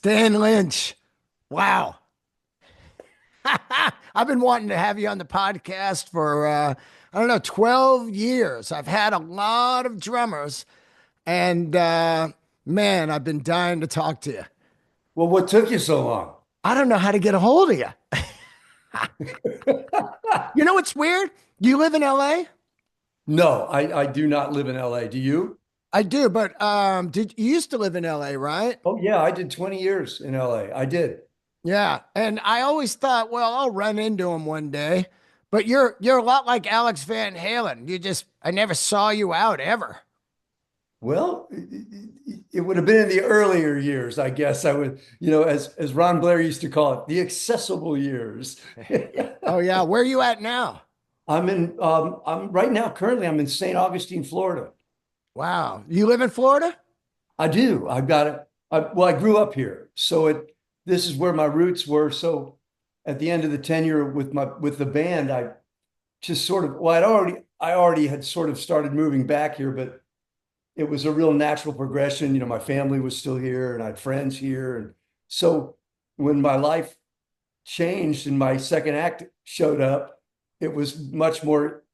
Stan Lynch. Wow. I've been wanting to have you on the podcast for, I don't know, 12 years. I've had a lot of drummers, and man, I've been dying to talk to you. Well, what took you so long? I don't know how to get a hold of you. You know what's weird? Do you live in LA? No, I do not live in LA. Do you? I do, but did you used to live in LA, right? Oh, yeah, I did 20 years in LA. I did. Yeah, and I always thought, well, I'll run into him one day. But you're a lot like Alex Van Halen. I never saw you out ever. Well, it would have been in the earlier years, I guess. I would, as Ron Blair used to call it, the accessible years. Oh yeah, where are you at now? I'm right now, currently, I'm in St. Augustine, Florida. Wow, you live in Florida? I do. I've got it. Well, I grew up here, so this is where my roots were. So at the end of the tenure with the band, I just sort of well, I already had sort of started moving back here, but it was a real natural progression. My family was still here, and I had friends here, and so when my life changed and my second act showed up, it was much more.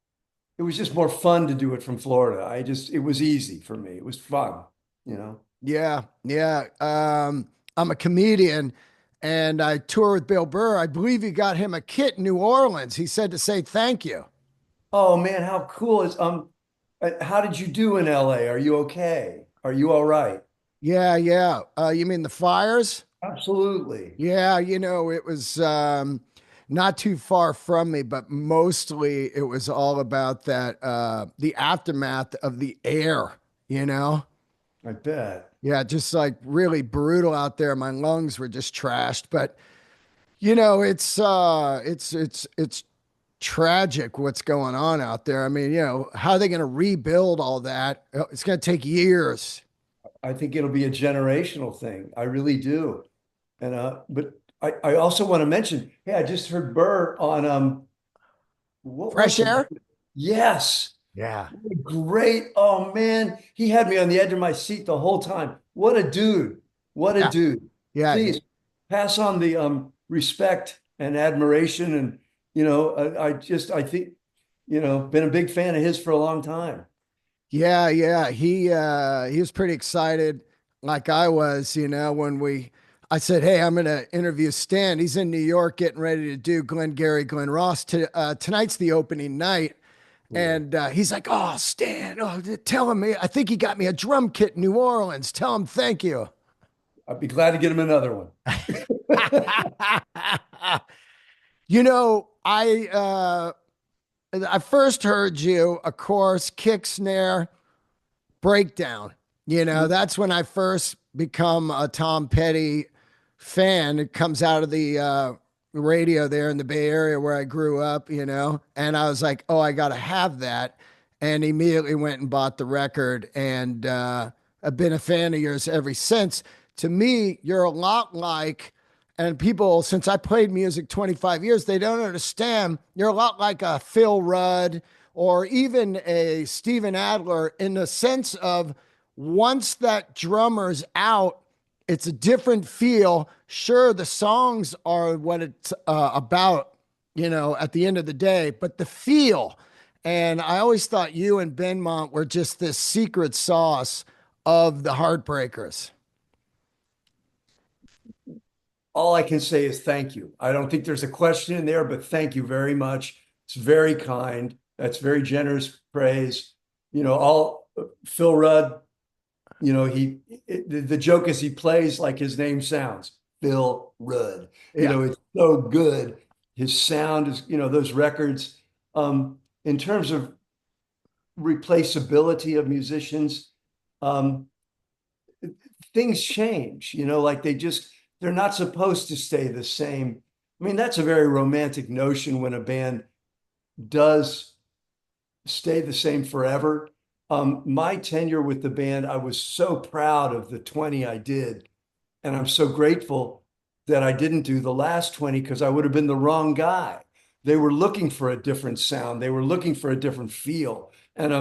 It was just more fun to do it from Florida. It was easy for me. It was fun, you know. Yeah, yeah. I'm a comedian, and I tour with Bill Burr. I believe you got him a kit in New Orleans. He said to say thank you. Oh man, how cool is how did you do in LA? Are you okay? Are you all right? Yeah, yeah. You mean the fires? Absolutely. Yeah, it was not too far from me, but mostly it was all about that the aftermath of the air, you know? I bet. Yeah, just like really brutal out there. My lungs were just trashed, but it's tragic what's going on out there. I mean, how are they going to rebuild all that? It's going to take years. I think it'll be a generational thing. I really do. And but I also want to mention, hey, I just heard Burr on what was Fresh the air? yes. Yeah. Great. Oh man, he had me on the edge of my seat the whole time. What a dude. What a Yeah. dude. Yeah. Please pass on the respect and admiration. And I think, been a big fan of his for a long time. Yeah, yeah. He was pretty excited, like I was, when I said, "Hey, I'm gonna interview Stan. He's in New York getting ready to do Glenn Ross. Tonight's the opening night." Cool. And he's like, "Oh, Stan, tell him I think he got me a drum kit in New Orleans. Tell him thank you." I'd be glad to get him another one. I first heard you, of course, kick snare breakdown. That's when I first become a Tom Petty fan. It comes out of the radio there in the Bay Area where I grew up, and I was like, oh, I got to have that. And immediately went and bought the record. And I've been a fan of yours ever since. To me, you're a lot like, and people, since I played music 25 years, they don't understand. You're a lot like a Phil Rudd or even a Steven Adler in the sense of once that drummer's out, it's a different feel. Sure, the songs are what it's about, at the end of the day, but the feel. And I always thought you and Benmont were just this secret sauce of the Heartbreakers. All I can say is thank you. I don't think there's a question in there, but thank you very much. It's very kind. That's very generous praise. All Phil Rudd, the joke is he plays like his name sounds, Phil Rudd. Yeah. It's so good. His sound is, those records. In terms of replaceability of musicians, um, things change, like they're not supposed to stay the same. I mean, that's a very romantic notion when a band does stay the same forever. My tenure with the band, I was so proud of the 20 I did. And I'm so grateful that I didn't do the last 20 because I would have been the wrong guy. They were looking for a different sound. They were looking for a different feel. And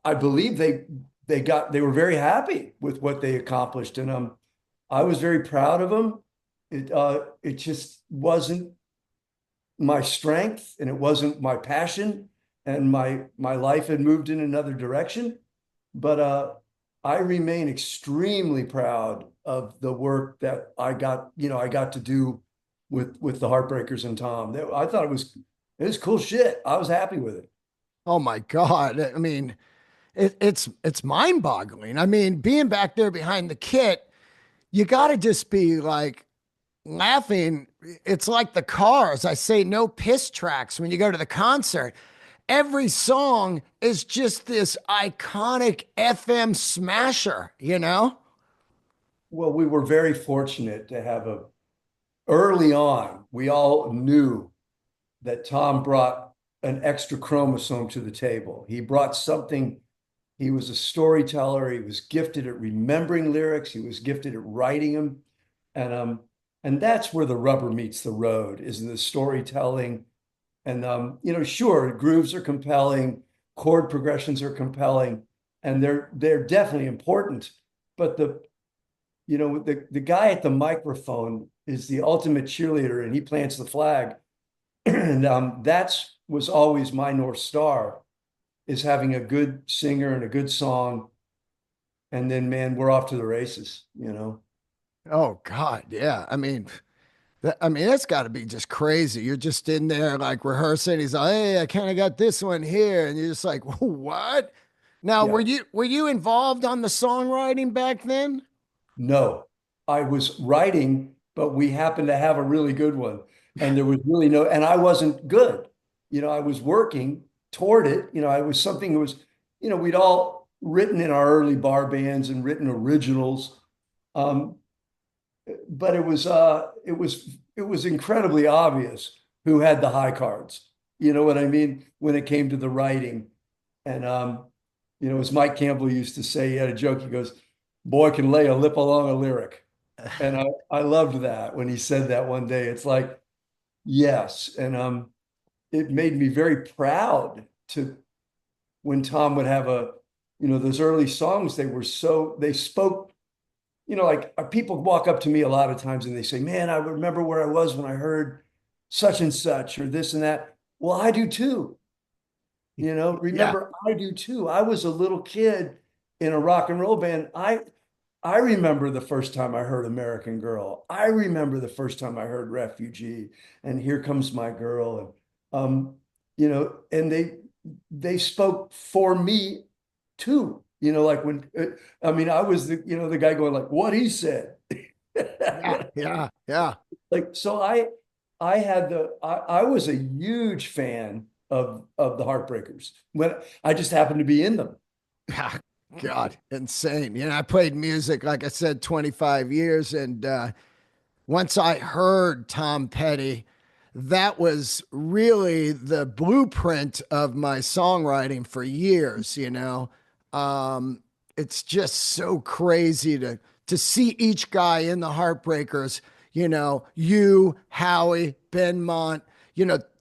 I believe they were very happy with what they accomplished. And I was very proud of him. It just wasn't my strength, and it wasn't my passion, and my life had moved in another direction. But I remain extremely proud of the work that I got to do with the Heartbreakers and Tom. I thought it was cool shit. I was happy with it. Oh my God. I mean, it's mind-boggling. I mean, being back there behind the kit, you got to just be like laughing. It's like the Cars. I say no piss tracks when you go to the concert. Every song is just this iconic FM smasher, you know? Well, we were very fortunate to have a early on, we all knew that Tom brought an extra chromosome to the table. He brought something. He was a storyteller. He was gifted at remembering lyrics. He was gifted at writing them. And that's where the rubber meets the road, is in the storytelling. And sure, grooves are compelling, chord progressions are compelling, and they're definitely important. But the guy at the microphone is the ultimate cheerleader, and he plants the flag. And that's was always my North Star, is having a good singer and a good song. And then, man, we're off to the races. Oh God, yeah. I mean, that's got to be just crazy. You're just in there like rehearsing. He's like, "Hey, I kind of got this one here," and you're just like, "What?" Now, were Yeah. you involved on the songwriting back then? No, I was writing, but we happened to have a really good one. And there was really no, and I wasn't good. I was working toward it. I was something that was, we'd all written in our early bar bands and written originals. Um, but it was incredibly obvious who had the high cards. You know what I mean? When it came to the writing. And as Mike Campbell used to say, he had a joke. He goes, "Boy can lay a lip along a lyric." And I loved that when he said that one day. It's like, yes. And it made me very proud to when Tom would have those early songs, they spoke, like people walk up to me a lot of times and they say, "Man, I remember where I was when I heard such and such or this and that." Well, I do too. Yeah, Remember, I do too. I was a little kid in a rock and roll band. I remember the first time I heard American Girl. I remember the first time I heard Refugee and Here Comes My Girl. And and they spoke for me too. Like when I mean, I was the guy going like what he said. yeah, yeah, yeah. Like so I was a huge fan of the Heartbreakers when I just happened to be in them. Ah, God, insane. I played music, like I said, 25 years. And once I heard Tom Petty, that was really the blueprint of my songwriting for years. Um, it's just so crazy to see each guy in the Heartbreakers, you, Howie, Benmont,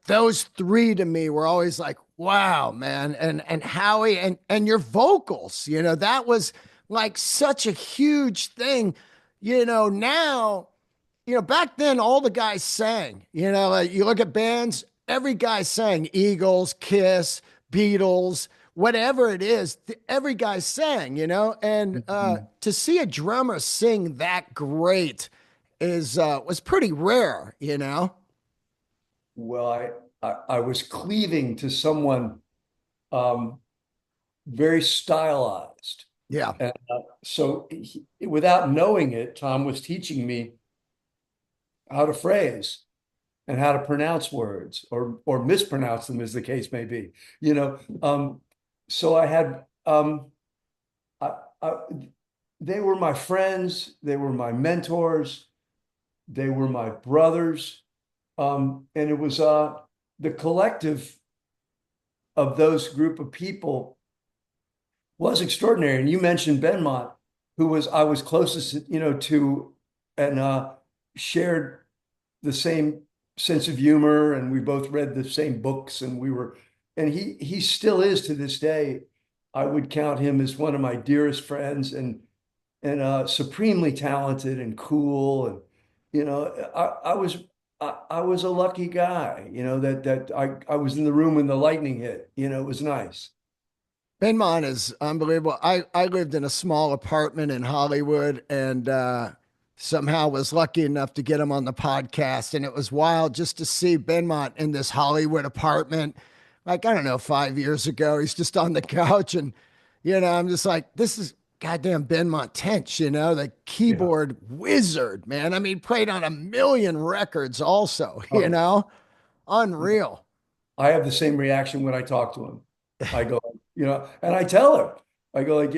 those three to me were always like, wow, man. And Howie and your vocals, that was like such a huge thing. Now, back then all the guys sang. Like you look at bands, every guy sang. Eagles, Kiss, Beatles, whatever it is, every guy sang. And Mhm. to see a drummer sing that great is was pretty rare. Well, I was cleaving to someone um, very stylized. Yeah. And so without knowing it, Tom was teaching me how to phrase and how to pronounce words or mispronounce them as the case may be. You know, so I had I, I, they were my friends, they were my mentors, they were my brothers. And it was the collective of those group of people was extraordinary. And you mentioned Benmont, who was I was closest, to, and shared the same sense of humor, and we both read the same books, and and he still is to this day. I would count him as one of my dearest friends, and supremely talented and cool. And, I was a lucky guy, I was in the room when the lightning hit, it was nice. Benmont is unbelievable. I lived in a small apartment in Hollywood and somehow was lucky enough to get him on the podcast. And it was wild just to see Benmont in this Hollywood apartment. Like, I don't know, 5 years ago, he's just on the couch. And, I'm just like, this is goddamn Benmont Tench, the Yeah. keyboard wizard, man. I mean, played on a million records also, Oh, yeah. unreal. I have the same reaction when I talk to him. I go, and I tell him, I go like,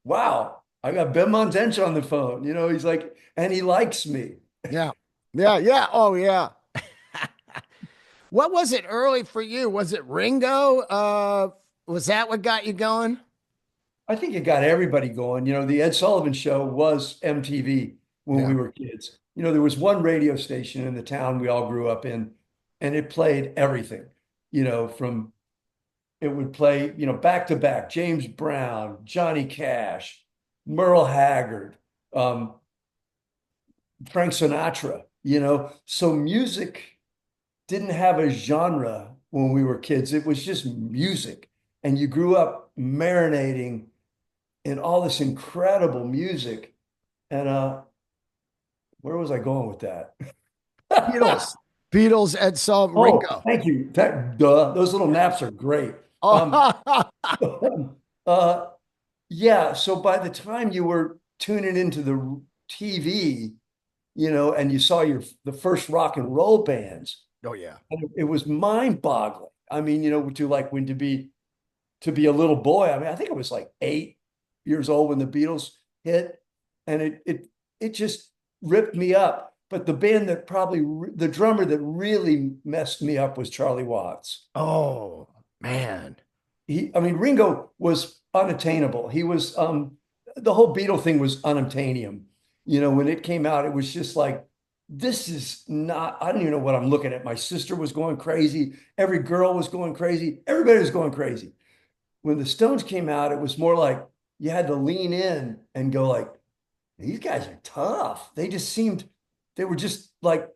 wow, I got Ben Montench on the phone. He's like, and he likes me. Yeah. Yeah. Yeah. Oh, yeah. What was it early for you? Was it Ringo? Was that what got you going? I think it got everybody going. The Ed Sullivan Show was MTV when we Yeah. were kids. There was one radio station in the town we all grew up in, and it played everything, from it would play, back to back, James Brown, Johnny Cash, Merle Haggard, um, Frank Sinatra, So music didn't have a genre when we were kids. It was just music. And you grew up marinating in all this incredible music. And where was I going with that? Beatles. Beatles, Ed Sullivan, Oh, Ringo. thank you. Duh. Those little naps are great. Um, Oh, uh, yeah. So by the time you were tuning into the TV, and you saw the first rock and roll bands, oh yeah. and it was mind-boggling. I mean, to like when to be a little boy. I mean, I think it was like 8 years old when the Beatles hit, and it just ripped me up. But the band that the drummer that really messed me up was Charlie Watts. Oh, man. I mean, Ringo was unattainable. He was the whole Beatle thing was unobtainium. When it came out, it was just like, this is not, I don't even know what I'm looking at. My sister was going crazy. Every girl was going crazy. Everybody was going crazy. When the Stones came out, it was more like you had to lean in and go like, these guys are tough. They were just like,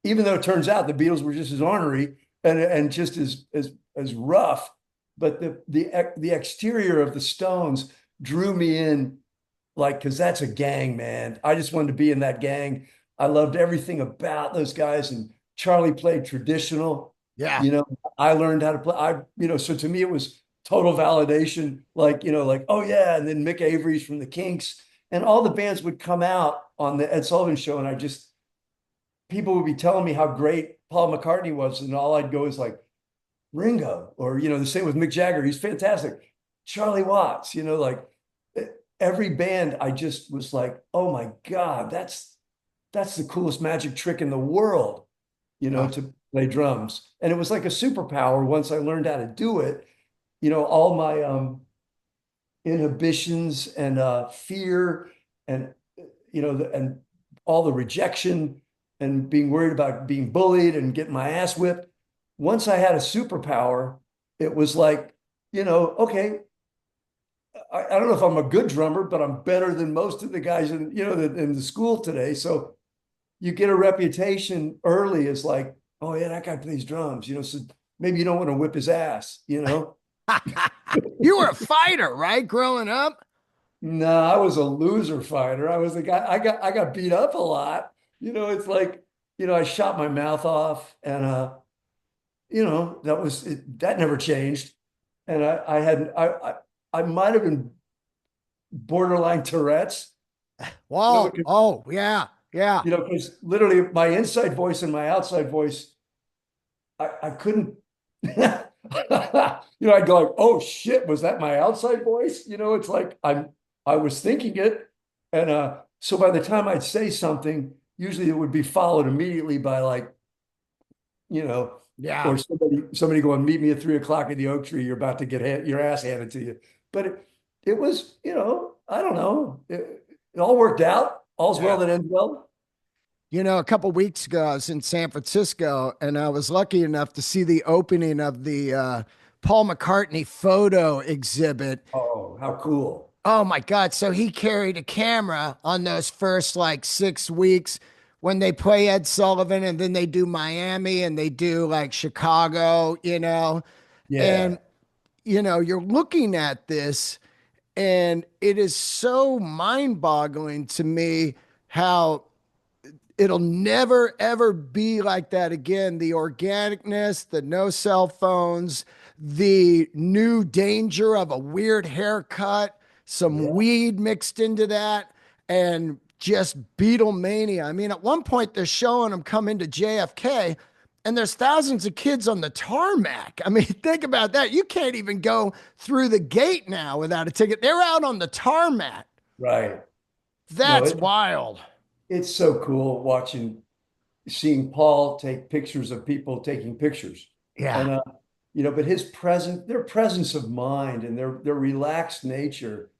even though it turns out the Beatles were just as ornery and just as rough, but the exterior of the Stones drew me in, like, because that's a gang, man. I just wanted to be in that gang. I loved everything about those guys, and Charlie played traditional. Yeah. You know, I learned how to play. So to me it was total validation. Like, like, oh yeah, and then Mick Avery's from the Kinks, and all the bands would come out on the Ed Sullivan Show, and people would be telling me how great Paul McCartney was, and all I'd go is like, Ringo, or the same with Mick Jagger. He's fantastic. Charlie Watts, like every band, I just was like, oh my God, that's the coolest magic trick in the world, Oh, to play drums. And it was like a superpower once I learned how to do it. All my inhibitions and fear and and all the rejection and being worried about being bullied and getting my ass whipped. Once I had a superpower, it was like, okay, I don't know if I'm a good drummer, but I'm better than most of the guys in the school today. So you get a reputation early as like, oh yeah, that guy plays drums, so maybe you don't want to whip his ass. you were a fighter, right? Growing up? No, I was a loser fighter. I was a guy, I got beat up a lot. It's like, I shot my mouth off, and that never changed. And I might have been borderline Tourette's, Whoa. because Oh, yeah. Yeah. because literally my inside voice and my outside voice, I couldn't, I'd go like, oh shit, was that my outside voice? It's like I was thinking it. And so by the time I'd say something, usually it would be followed immediately by like, you know, Yeah. or somebody going, meet me at 3 o'clock at the oak tree. You're about to get your ass handed to you. But it was, I don't know. It all worked out. All's well Yeah. that ends well. A couple weeks ago, I was in San Francisco and I was lucky enough to see the opening of the Paul McCartney photo exhibit. Oh, how cool. Oh my God. So he carried a camera on those first like 6 weeks when they play Ed Sullivan and then they do Miami and they do like Chicago, Yeah, and, you're looking at this and it is so mind boggling to me how it'll never ever be like that again. The organicness, the no cell phones, the new danger of a weird haircut, some yeah, weed mixed into that, and just Beatlemania. I mean, at one point they're showing them come into JFK and there's thousands of kids on the tarmac. I mean, think about that. You can't even go through the gate now without a ticket. They're out on the tarmac. right. No, That's wild. it's so cool seeing Paul take pictures of people taking pictures. Yeah. And but their presence of mind and their relaxed nature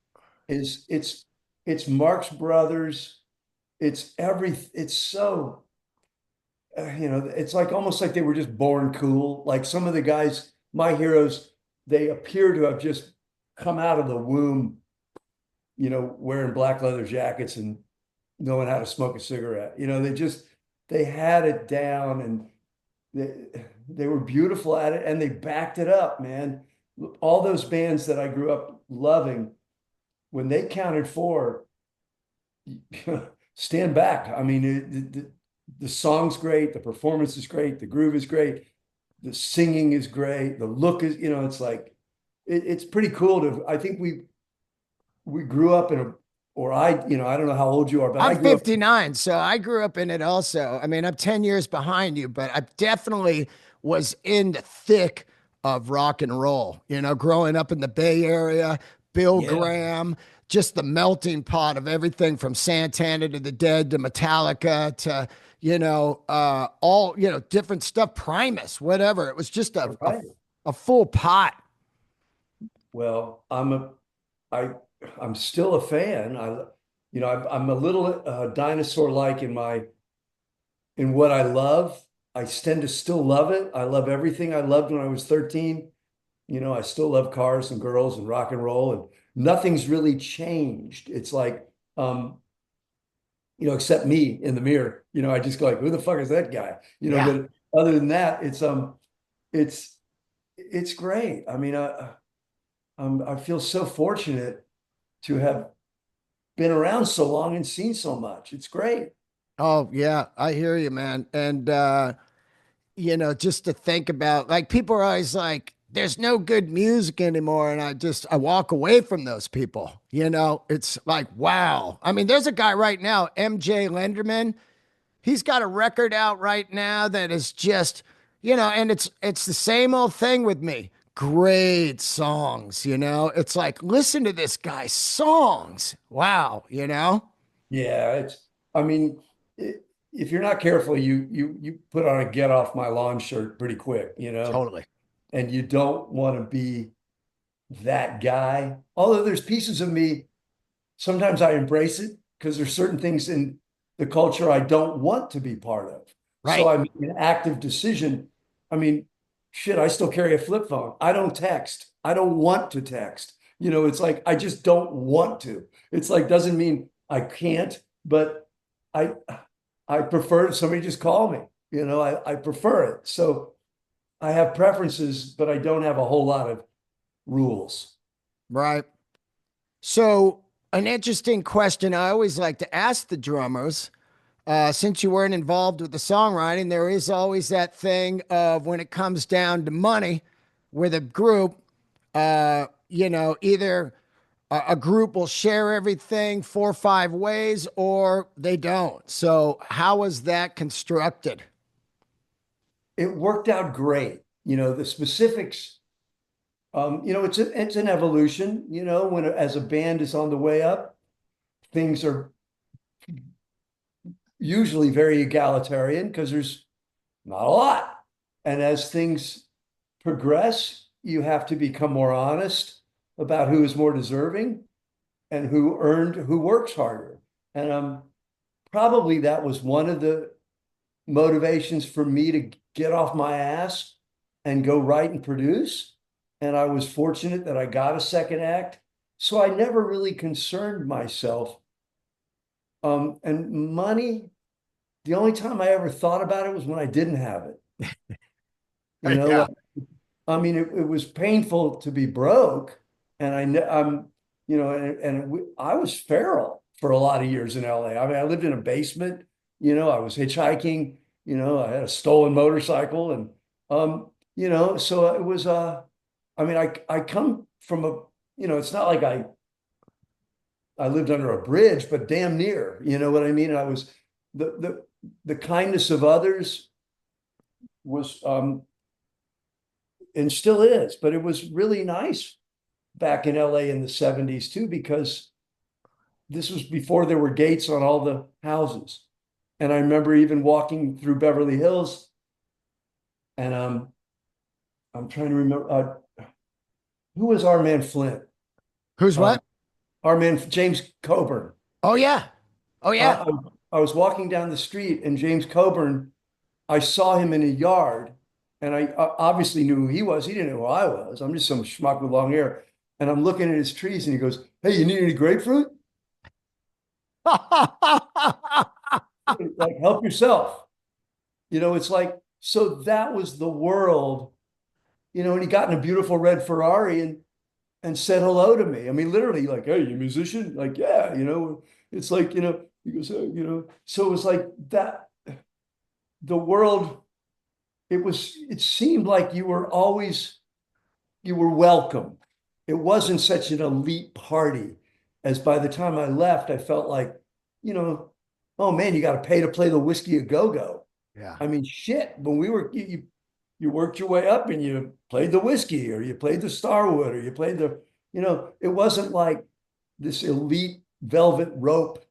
is it's Marx Brothers. It's so it's like almost like they were just born cool. Like some of the guys, my heroes, they appear to have just come out of the womb, wearing black leather jackets and knowing how to smoke a cigarette. They had it down, and they were beautiful at it, and they backed it up, man. All those bands that I grew up loving, when they counted four, stand back. I mean, the song's great, the performance is great, the groove is great, the singing is great, the look is, it's like it's pretty cool I think we grew up in a or I don't know how old you are, but I I'm grew up. 59, so I grew up in it also. I mean, I'm 10 years behind you, but I definitely was in the thick of rock and roll, growing up in the Bay Area, Bill Yeah, Graham, just the melting pot of everything from Santana to the Dead to Metallica to, all, different stuff, Primus, whatever. It was just right. a full pot. Well, I I'm still a fan. I'm a little dinosaur-like in what I love. I tend to still love it. I love everything I loved when I was 13. I still love cars and girls and rock and roll, and nothing's really changed. It's like, except me in the mirror. I just go like, who the fuck is that guy? Yeah. But other than that, it's it's great. I mean, I feel so fortunate to have been around so long and seen so much. It's great. Oh, yeah, I hear you, man. And just to think about like people are always like, there's no good music anymore. And I walk away from those people. It's like, wow. I mean, there's a guy right now, MJ Lenderman. He's got a record out right now that is just, and it's the same old thing with me. Great songs. It's like, listen to this guy's songs. Wow. Yeah, I mean, if you're not careful, you put on a get off my lawn shirt pretty quick, Totally. and you don't want to be that guy. Although there's pieces of me, sometimes I embrace it because there's certain things in the culture I don't want to be part of. So Right. I make an active decision. I mean, shit, I still carry a flip phone. I don't text. I don't want to text. It's like I just don't want to. It's like doesn't mean I can't, but I I prefer somebody just call me. I prefer it. So I have preferences, but I don't have a whole lot of rules. Right. So, an interesting question I always like to ask the drummers, since you weren't involved with the songwriting, there is always that thing of when it comes down to money with a group, either a group will share everything 4 or 5 ways or they don't. So, how was that constructed? It worked out great. The specifics, it's an evolution, when as a band is on the way up, things are usually very egalitarian because there's not a lot. And as things progress, you have to become more honest about who is more deserving and who works harder. And probably that was one of the motivations for me to get off my ass and go write and produce. And I was fortunate that I got a second act so I never really concerned myself. And money, the only time I ever thought about it was when I didn't have it. Yeah. Like, I mean, it was painful to be broke, and I'm, I was feral for a lot of years in LA. I mean, I lived in a basement. I was hitchhiking. I had a stolen motorcycle, and so it was. I mean, I come from a, it's not like I lived under a bridge, but damn near. You know what I mean? And I was the kindness of others was and still is, but it was really nice back in LA in the 70s too, because this was before there were gates on all the houses. And I remember even walking through Beverly Hills, and I'm trying to remember who was our man Flint? Who's Um, what? our man James Coburn. Oh yeah. Oh yeah. Uh, I was walking down the street, and James Coburn, I saw him in a yard, and I obviously knew who he was. He didn't know who I was. I'm just some schmuck with long hair. And I'm looking at his trees, and he goes, "Hey, you need any grapefruit? Like, help yourself." It's like, so that was the world, and he got in a beautiful red Ferrari and said hello to me. I mean, literally, like, "Hey, you a musician?" Like, "Yeah," it's like, he goes, so it was like that, the world, it seemed like you were welcome. It wasn't such an elite party as by the time I left, I felt like, you know, oh man, you got to pay to play the Whiskey a Go-Go. Yeah. I mean, shit, when we were, you worked your way up and you played the Whiskey, or you played the Starwood, or you played it wasn't like this elite velvet rope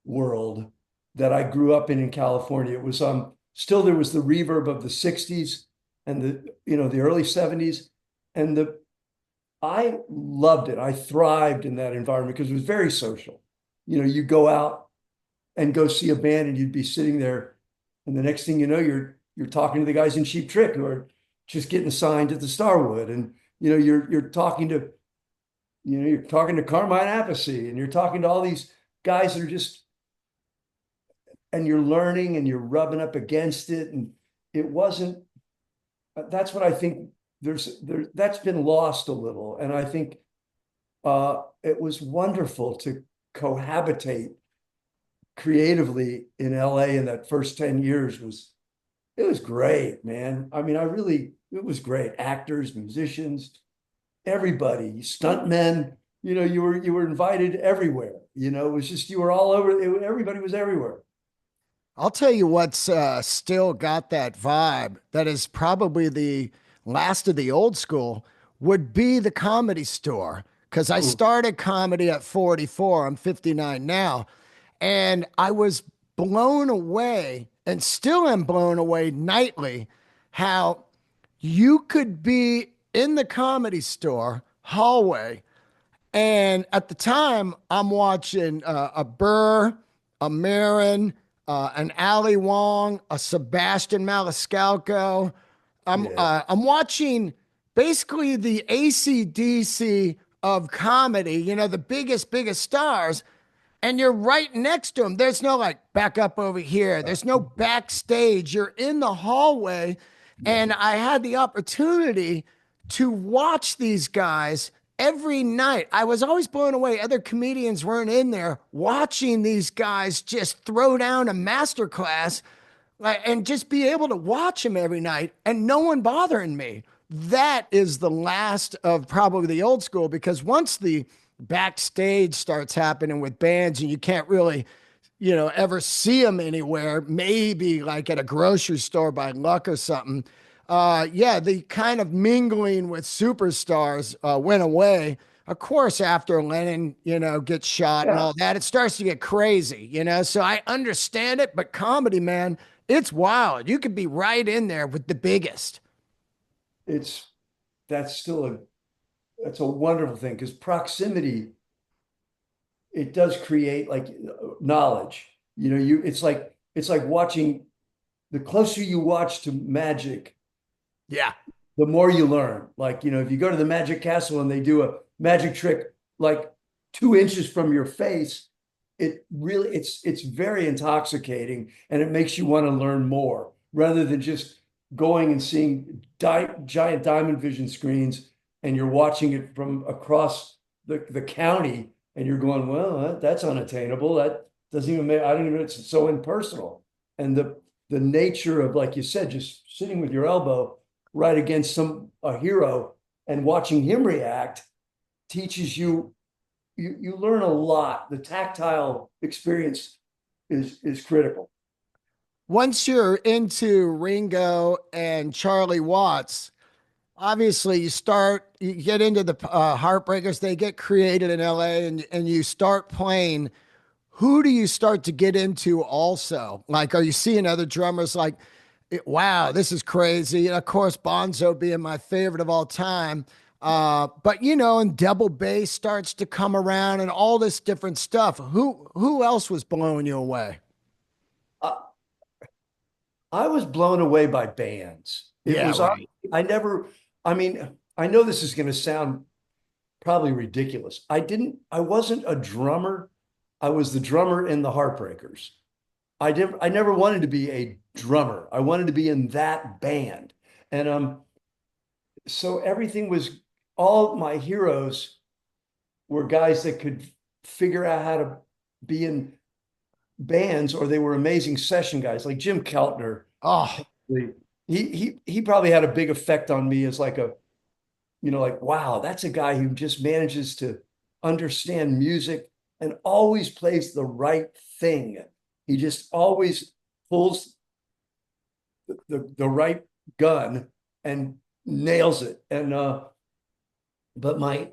world that I grew up in California. It was still there was the reverb of the 60s and the early 70s, and I loved it. I thrived in that environment because it was very social. You go out and go see a band, and you'd be sitting there, and the next thing you know, you're talking to the guys in Cheap Trick who are just getting signed at the Starwood, and you're talking to Carmine Appice, and you're talking to all these guys that are just, and you're learning and you're rubbing up against it, and it wasn't. That's what I think. That's been lost a little, and I think it was wonderful to cohabitate creatively in LA in that first 10 years. It was great, man. I mean, it was great. Actors, musicians, everybody, stuntmen, you were invited everywhere. It was just, you were all over, everybody was everywhere. I'll tell you what's still got that vibe that is probably the last of the old school would be the Comedy Store. Because I Ooh, started comedy at 44. I'm 59 now. And I was blown away and still am blown away nightly how you could be in the Comedy Store hallway, and at the time, I'm watching a Burr, a Marin, an Ali Wong, a Sebastian Maniscalco. yeah. I'm watching basically the ACDC of comedy. The biggest stars, and you're right next to them. There's no like back up over here. There's no backstage. You're in the hallway, and I had the opportunity to watch these guys every night. I was always blown away. Other comedians weren't in there watching these guys just throw down a masterclass, like, and just be able to watch them every night and no one bothering me. That is the last of probably the old school, because once the backstage starts happening with bands and you can't really ever see them anywhere, maybe like at a grocery store by luck or something. Yeah, the kind of mingling with superstars went away. Of course, after Lennon, gets shot and Yeah. all that, it starts to get crazy, So I understand it, but comedy, man, it's wild. You could be right in there with the biggest. It's, that's still that's a wonderful thing, because proximity, it does create like knowledge. It's like watching, the closer you watch to magic, Yeah. the more you learn. Like, if you go to the Magic Castle and they do a magic trick, like 2 inches from your face, it really it's very intoxicating, and it makes you want to learn more rather than just going and seeing giant diamond vision screens, and you're watching it from across the county, and you're going, well, that's unattainable. That doesn't even make, I don't even, it's so impersonal. And the nature of, like you said, just sitting with your elbow right against a hero and watching him react teaches you learn a lot. The tactile experience is critical. Once you're into Ringo and Charlie Watts, obviously you get into the Heartbreakers. They get created in LA, and you start playing. Who do you start to get into also? Like, are you seeing other drummers like, wow, this is crazy? And of course, Bonzo being my favorite of all time. But and double bass starts to come around and all this different stuff. Who else was blowing you away? Uh, I was blown away by bands. It Yeah, was, right. I never, I mean, I know this is going to sound probably ridiculous. I wasn't a drummer. I was the drummer in the Heartbreakers. I never wanted to be a drummer. I wanted to be in that band. And so everything was, all my heroes were guys that could figure out how to be in bands, or they were amazing session guys like Jim Keltner. Oh, He probably had a big effect on me as like like, wow, that's a guy who just manages to understand music and always plays the right thing. He just always pulls the right gun and nails it. And but my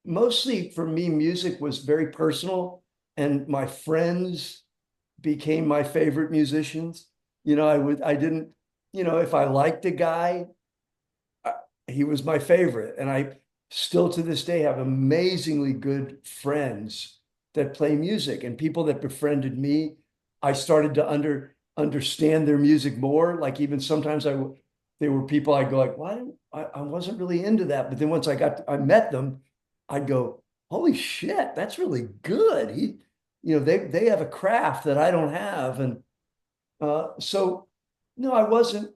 mostly for me, music was very personal, and my friends became my favorite musicians. I didn't, if I liked a guy, he was my favorite. And I still to this day have amazingly good friends that play music, and people that befriended me. I started to understand their music more. Like, even sometimes there were people I'd go like, why I wasn't really into that. But then once I met them, I'd go, holy shit, that's really good. They have a craft that I don't have. And so no, I wasn't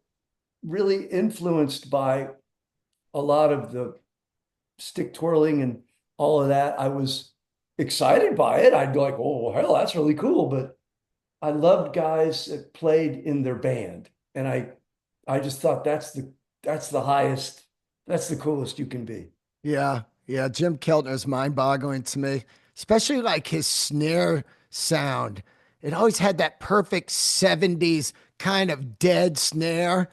really influenced by a lot of the stick twirling and all of that. I was excited by it. I'd go like, oh, hell, that's really cool. But I loved guys that played in their band. And I just thought that's the highest, that's the coolest you can be. yeah, yeah. Jim Keltner's mind-boggling to me, especially like his snare sound. It always had that perfect 70s kind of dead snare.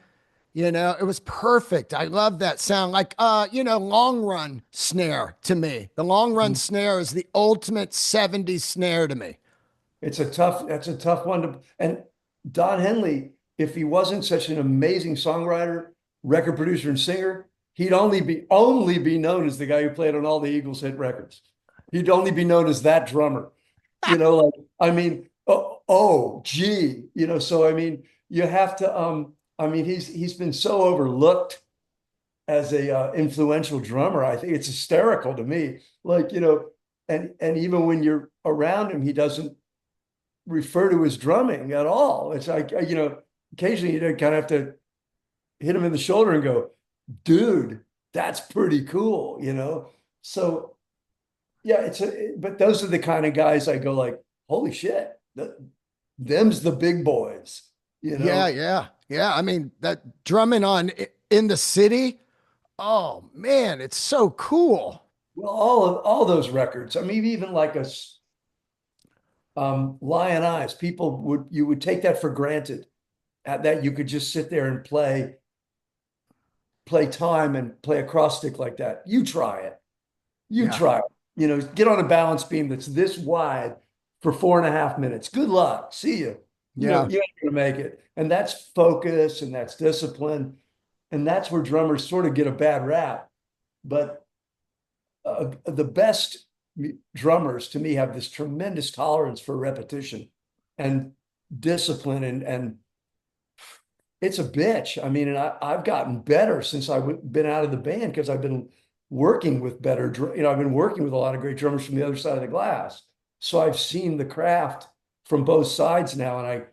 It was perfect. I love that sound. Like, long run snare to me. The long run snare is the ultimate 70s snare to me. That's a tough one and Don Henley, if he wasn't such an amazing songwriter, record producer, and singer, he'd only be known as the guy who played on all the Eagles hit records. He'd only be known as that drummer. Like, I mean, gee, so I mean, you have to, I mean, he's been so overlooked as a influential drummer. I think it's hysterical to me. Like, and even when you're around him, he doesn't refer to his drumming at all. It's like, occasionally you kind of have to hit him in the shoulder and go, dude, that's pretty cool. So yeah, but those are the kind of guys I go like, holy shit, them's the big boys, you Yeah, know? yeah, yeah. I mean, that drumming on in the city. Oh man, it's so cool. Well, all those records. I mean, even like Lion Eyes, you would take that for granted, that you could just sit there and play time and play acrostic like that. You try it. You Yeah, try it. Get on a balance beam that's this wide for 4.5 minutes. Good luck. See you. yeah, You ain't gonna make it. And that's focus, and that's discipline. And that's where drummers sort of get a bad rap. But the best drummers to me have this tremendous tolerance for repetition and discipline, and it's a bitch. I mean, and I've gotten better since I've been out of the band, because I've been working with I've been working with a lot of great drummers from the other side of the glass. So I've seen the craft from both sides now. And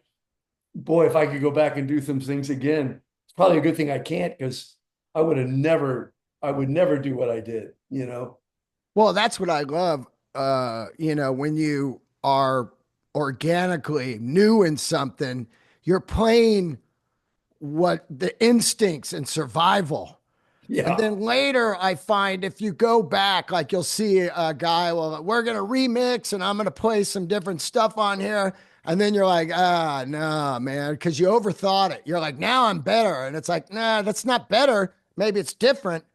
boy, if I could go back and do some things again, it's probably a good thing I can't, because I would never do what I did, you know? Well, that's what I love. When you are organically new in something, you're playing what the instincts and survival. And Yeah. then later, I find if you go back, like you'll see a guy, well, we're going to remix and I'm going to play some different stuff on here. And then you're like, no, man, because you overthought it. You're like, now I'm better. And it's like, nah, that's not better. Maybe it's different.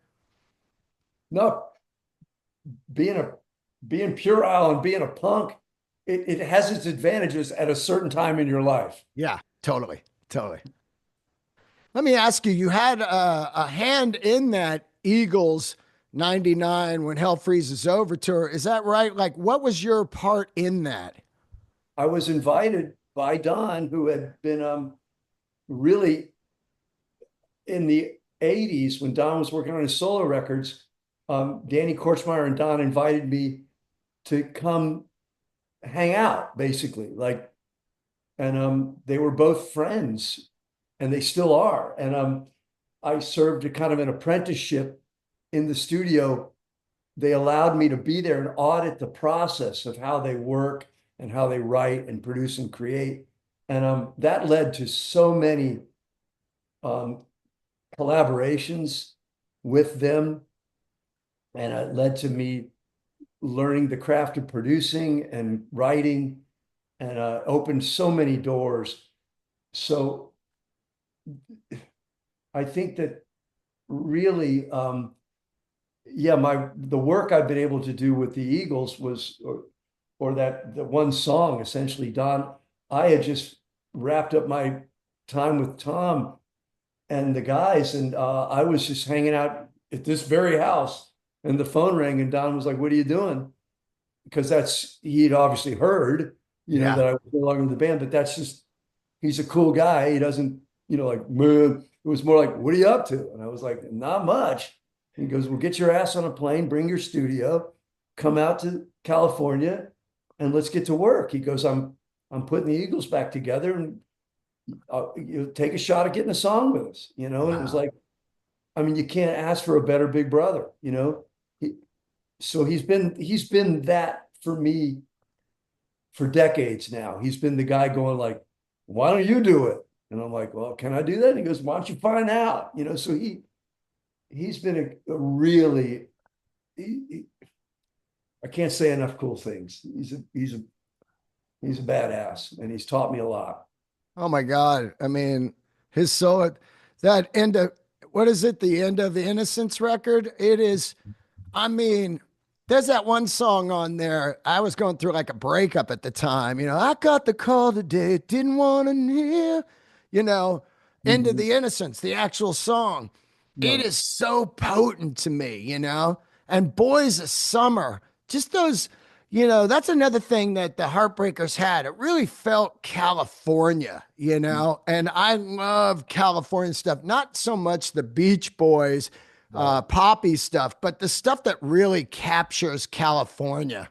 No, being a being puerile and being a punk, it has its advantages at a certain time in your life. Yeah, totally. Totally. Let me ask you, you had a hand in that Eagles 99 When Hell Freezes Over tour. Is that right? Like, what was your part in that? I was invited by Don, who had been really in the 80s when Don was working on his solo records. Danny Korchmeyer and Don invited me to come hang out, basically. Like, and they were both friends, and they still are. And I served a kind of an apprenticeship in the studio. They allowed me to be there and audit the process of how they work and how they write and produce and create. And that led to so many um, collaborations with them. And it led to me learning the craft of producing and writing, and opened so many doors. So I think that really, yeah, the work I've been able to do with the Eagles was, or that the one song essentially, Don. I had just wrapped up my time with Tom and the guys, and I was just hanging out at this very house, and the phone rang, and Don was like, "What are you doing?" Because he'd obviously heard, Yeah. that I was no longer in the band, but that's just, he's a cool guy. He doesn't, like, man. It was more like, "What are you up to?" And I was like, "Not much." He goes, "Well, get your ass on a plane, bring your studio, come out to California, and let's get to work." He goes, I'm putting the Eagles back together, and you take a shot at getting a song with us, And it was Wow. like, I mean, you can't ask for a better big brother, He, so he's been that for me for decades now. He's been the guy going like, "Why don't you do it?" And I'm like, "Well, can I do that?" And he goes, "Why don't you find out?" So he's been a really, I can't say enough cool things. He's a badass, and he's taught me a lot. Oh my God. I mean, his solo, that end of, what is it? The End of the Innocence record. It is, I mean, there's that one song on there. I was going through like a breakup at the time. I got the call today, didn't want to hear, you know, End of Mhm. the Innocence, the actual song. It No, is so potent to me. And Boys of Summer, just those, that's another thing that the Heartbreakers had. It really felt California. And I love California stuff, not so much the Beach Boys, no. poppy stuff, but the stuff that really captures California.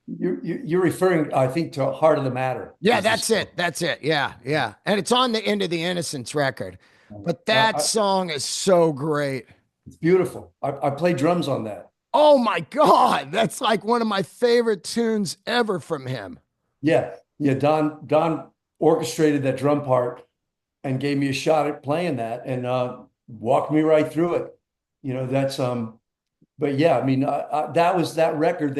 You're referring, I think, to Heart of the Matter Yeah, is the that's song. it. That's it. Yeah, yeah. And it's on the End of the Innocence record. But that I, song is so great. it's beautiful. I play drums on that. Oh my God. That's like one of my favorite tunes ever from him. Yeah, yeah. Don orchestrated that drum part and gave me a shot at playing that, and walked me right through it. That's But yeah, I mean, that was that record.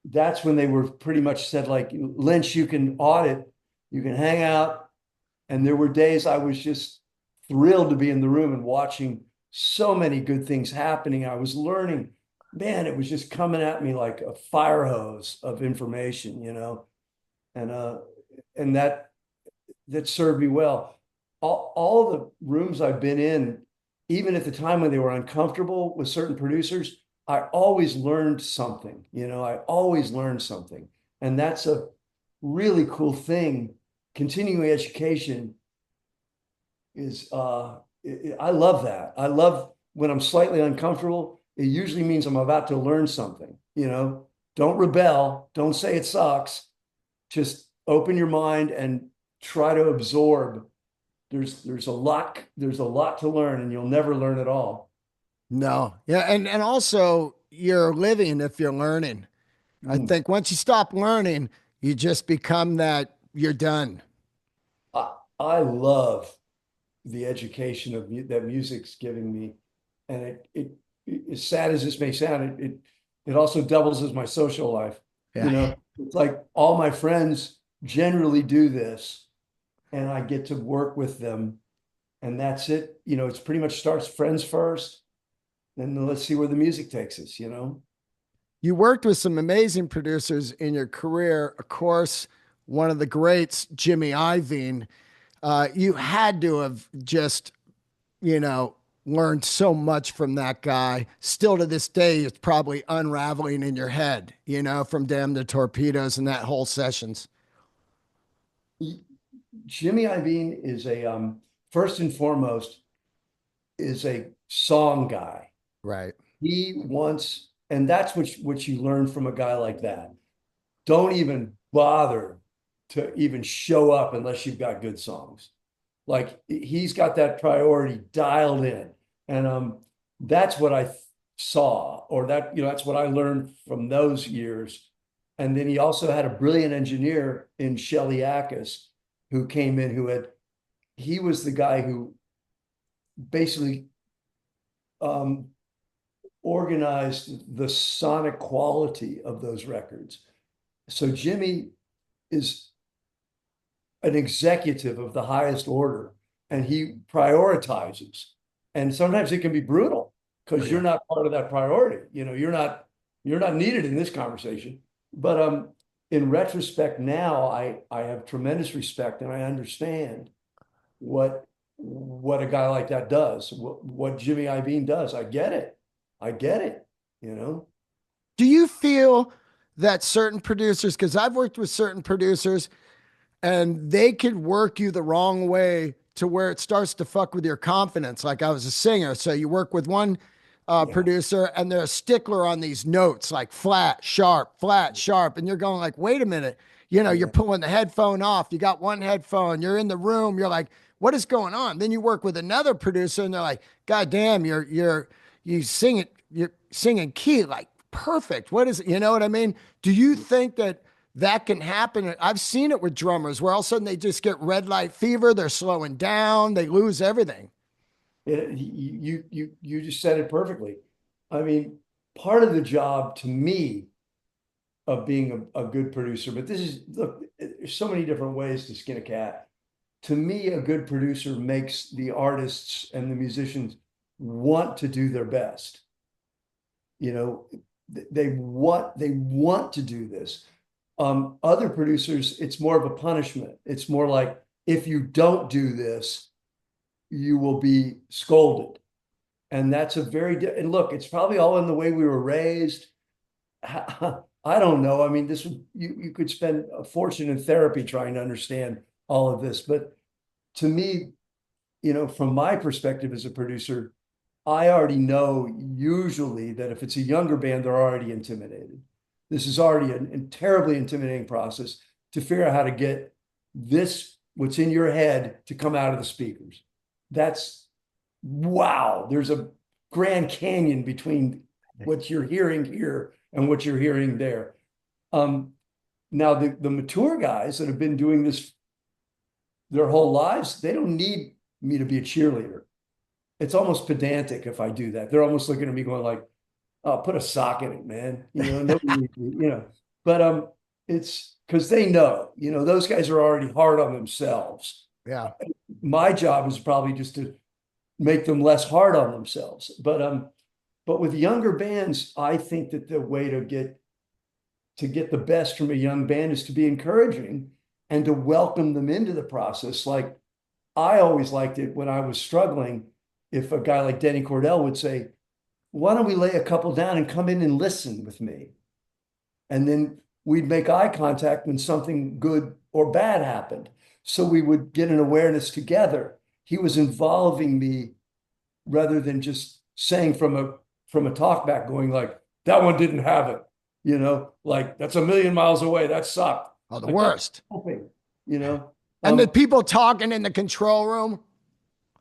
That's when they were pretty much said, like, "Lynch, you can audit, you can hang out." And there were days I was just thrilled to be in the room and watching so many good things happening. I was learning, man, it was just coming at me like a fire hose of information. And and that served me well. All the rooms I've been in, even at the time when they were uncomfortable with certain producers, I always learned something. I always learned something. And that's a really cool thing. Continuing education is I love that. I love when I'm slightly uncomfortable, it usually means I'm about to learn something, you know. Don't rebel, don't say it sucks. Just open your mind and try to absorb. There's a lot to learn, and you'll never learn it all. No. Yeah. And also you're living if you're learning. I Mm. think once you stop learning, you just become that you're done. I love the education of that music's giving me, and as sad as this may sound, it also doubles as my social life. Yeah. You know, it's like all my friends generally do this, and I get to work with them, and that's it. You know, it's pretty much starts friends first, then let's see where the music takes us. You know. You worked with some amazing producers in your career. Of course, one of the greats, Jimmy Iovine. You had to have just, you know, learned so much from that guy. Still to this day, it's probably unraveling in your head, you know, from Damn the Torpedoes and that whole sessions. Jimmy Iovine is a first and foremost is a song guy. Right. He wants, and that's what you learn from a guy like that. Don't even bother to even show up unless you've got good songs. Like he's got that priority dialed in, and that's what I saw, or that that's what I learned from those years. And then he also had a brilliant engineer in Shelly Ackes, who came in, he was the guy who basically um, organized the sonic quality of those records. So Jimmy is an executive of the highest order, and he prioritizes. And sometimes it can be brutal Oh, because you're yeah. not part of that priority. You know, you're not needed in this conversation. But in retrospect now, I have tremendous respect, and I understand what what a guy like that does, what Jimmy Iovine does. I get it. I get it, you know. Do you feel that certain producers, because I've worked with certain producers, and they could work you the wrong way to where it starts to fuck with your confidence. Like I was a singer, so you work with one Yeah. producer, and they're a stickler on these notes, like flat, sharp, and you're going like, wait a minute, you know, you're Yeah. pulling the headphone off. You got one headphone. You're in the room. You're like, what is going on? Then you work with another producer, and they're like, God damn, you sing it, you're singing key like perfect. What is it? You know what I mean? Do you think that that can happen? I've seen it with drummers where all of a sudden they just get red light fever. They're slowing down. They lose everything. You just said it perfectly. I mean, part of the job to me of being a good producer, but this is, look, there's so many different ways to skin a cat. To me, a good producer makes the artists and the musicians want to do their best. You know, they want to do this. Other producers, it's more of a punishment. It's more like, if you don't do this, you will be scolded. And that's a and look, it's probably all in the way we were raised. I don't know. I mean, you could spend a fortune in therapy trying to understand all of this. But to me, from my perspective as a producer, I already know usually that if it's a younger band, they're already intimidated. This is already a terribly intimidating process to figure out how to get what's in your head, to come out of the speakers. That's wow. There's a Grand Canyon between what you're hearing here and what you're hearing there. Um, Now the mature guys that have been doing this their whole lives, they don't need me to be a cheerleader. It's almost pedantic if I do that. They're almost looking at me going like, "Oh, put a sock in it, man." Nobody, But it's because they know, those guys are already hard on themselves. Yeah. My job is probably just to make them less hard on themselves. But with younger bands, I think that the way to get the best from a young band is to be encouraging and to welcome them into the process. Like I always liked it when I was struggling, if a guy like Denny Cordell would say, "Why don't we lay a couple down and come in and listen with me?" And then we'd make eye contact when something good or bad happened. So we would get an awareness together. He was involving me rather than just saying from a talkback, going like, that one didn't have it, like that's a million miles away. That sucked. Oh, the Like that's worst. helping, you know. And the Um, people talking in the control room,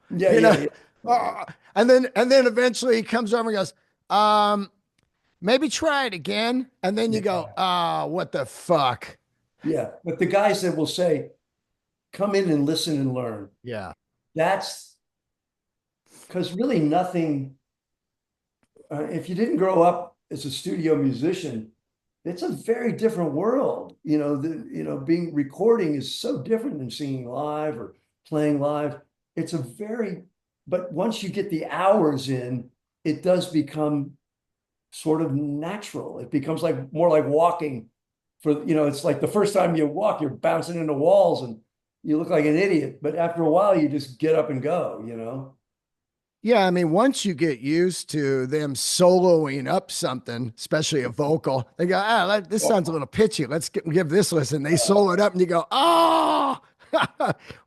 yeah, you yeah, know, yeah, and then eventually he comes over and goes, um, maybe try it again. And then you go, yeah, what the fuck? yeah. But the guys that will say, come in and listen and learn. Yeah. That's because really nothing. If you didn't grow up as a studio musician, it's a very different world. Being recording is so different than singing live or playing live. It's a very, but once you get the hours in, it does become sort of natural. It becomes like more like walking it's like the first time you walk, you're bouncing into walls and you look like an idiot. But after a while, you just get up and go. Yeah, I mean, once you get used to them soloing up something, especially a vocal, they go, this sounds a little pitchy. Let's give this a listen. They solo it up, and you go, oh,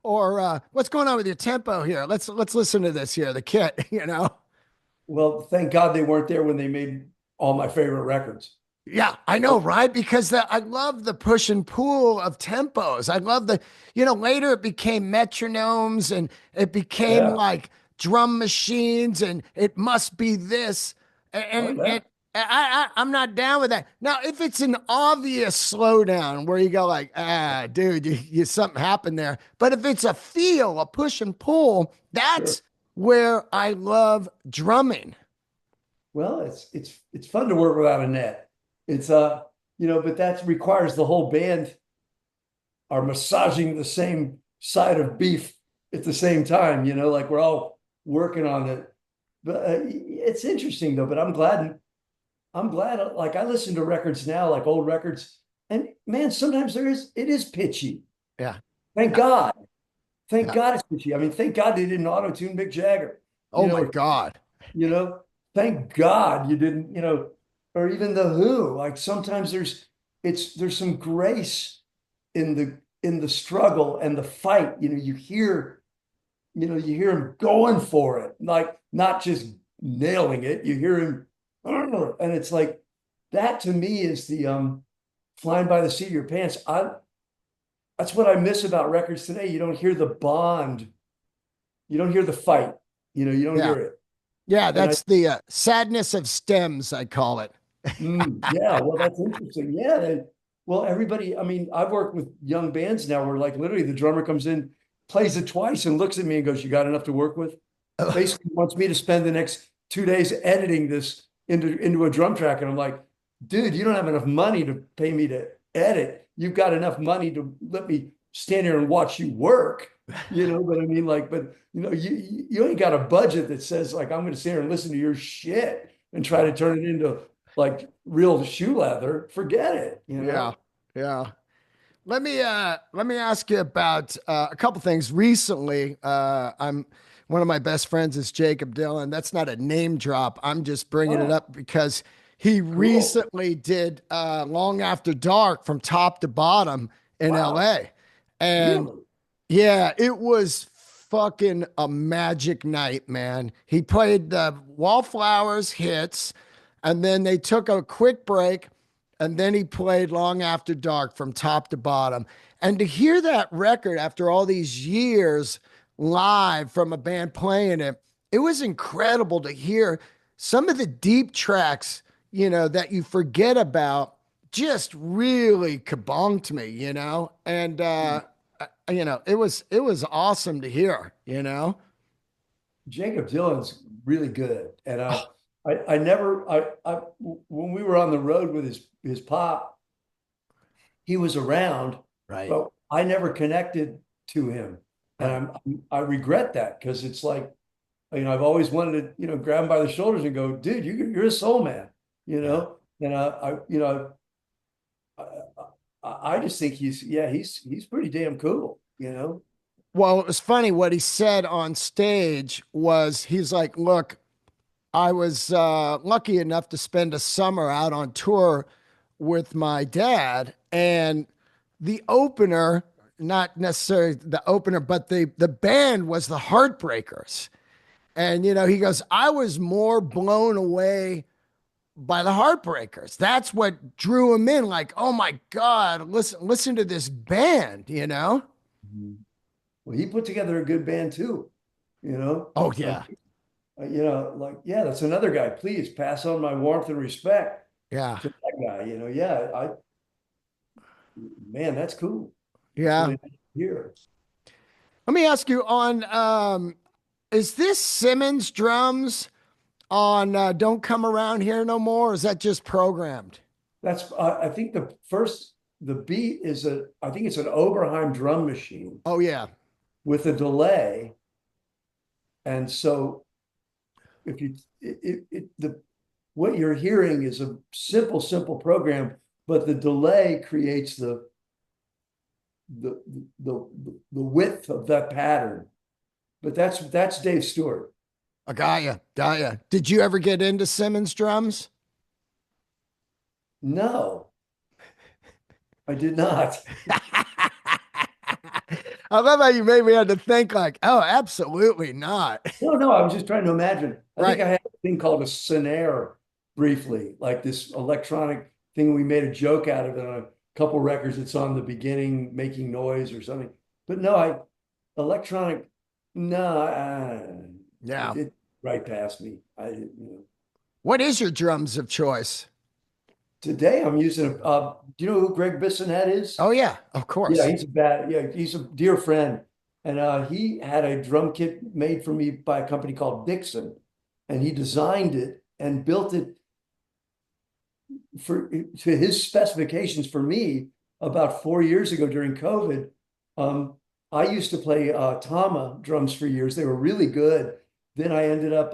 or what's going on with your tempo here? Let's listen to this here, the kit, you know. Well, thank God they weren't there when they made all my favorite records. Yeah, I know, right? Because I love the push and pull of tempos. I love later it became metronomes and it became Yeah. like drum machines and it must be this. Oh, And yeah. I'm not down with that. Now, if it's an obvious slowdown where you go like, dude, something happened there. But if it's a feel, a push and pull, Sure. that's where I love drumming. Well, it's fun to work without a net. It's but that requires the whole band are massaging the same side of beef at the same time, like we're all working on it. But it's interesting though, but I'm glad like I listen to records now, like old records, and man, sometimes it is pitchy. Yeah. Thank God. Thank Yeah. God it's pitchy. I mean, thank God they didn't auto-tune Mick Jagger, you Oh my know, God. you know, thank God you didn't, or even the Who. Like sometimes there's some grace in the struggle and the fight. You hear him going for it, like not just nailing it. You hear him, and it's like that to me is the flying by the seat of your pants. That's what I miss about records today. You don't hear the bond. You don't hear the fight. You don't Yeah. hear it. Yeah, And I, that's the sadness of stems, I call it. yeah, well, that's interesting. Yeah. Well, everybody, I mean, I've worked with young bands now where like literally the drummer comes in, plays it twice and looks at me and goes, you got enough to work with? Basically wants me to spend the next 2 days editing this into a drum track. And I'm like, dude, you don't have enough money to pay me to edit. You've got enough money to let me stand here and watch you work. But I mean, like, but you ain't got a budget that says like I'm going to stand here and listen to your shit and try to turn it into like real shoe leather. Forget it. Yeah. Yeah. Let me ask you about a couple things. Recently, I'm one of my best friends is Jacob Dylan. That's not a name drop. I'm just bringing it Oh, up because he cool. recently did Long After Dark from top to bottom in Wow. LA. And Really? yeah, it was fucking a magic night, man. He played the Wallflowers hits, and then they took a quick break, and then he played Long After Dark from top to bottom. And to hear that record after all these years live from a band playing it, it was incredible to hear some of the deep tracks, that you forget about just really kabonked me, and it was awesome to hear. Jacob Dylan's really good. And I never when we were on the road with his pop, he was around, Right. but I never connected to him. And Right. I regret that because it's like, I've always wanted to, grab him by the shoulders and go, dude, you're a soul man, Yeah. And I just think he's pretty damn cool. Well, it was funny what he said on stage was he's like, look, I was lucky enough to spend a summer out on tour with my dad, and the opener, not necessarily the opener, but the band was the Heartbreakers. And, he goes, I was more blown away by the Heartbreakers. That's what drew him in. Like, oh my God, listen to this band. Mhm. Well, he put together a good band too, you know. Oh, Like, yeah. yeah, that's another guy. Please pass on my warmth and respect Yeah. to that guy. Yeah, man, that's cool. It's Yeah. really nice to hear. Let me ask you on is this Simmons drums on Don't Come Around Here No More? Or is that just programmed? I think the beat is I think it's an Oberheim drum machine Oh, yeah. with a delay. And so if you, what you're hearing is a simple program, but the delay creates the, the, the width of that pattern. But that's Dave Stewart. I got you. Got you. Did you ever get into Simmons drums? No, I did not. I love how you made me have to think like, oh, absolutely not. No, I was just trying to imagine. I think Right. I had a thing called a snare briefly, like this electronic thing. We made a joke out of it on a couple records. It's on the beginning, making noise or something. But no, electronic, no, Yeah. it right past me. What is your drums of choice? Today I'm using do you know who Greg Bissonette is? Oh, yeah, of Yeah, course. he's a dear friend. And he had a drum kit made for me by a company called Dixon. And he designed it and built it to his specifications for me about 4 years ago during COVID. Um, I used to play Tama drums for years. They were really good. Then I ended up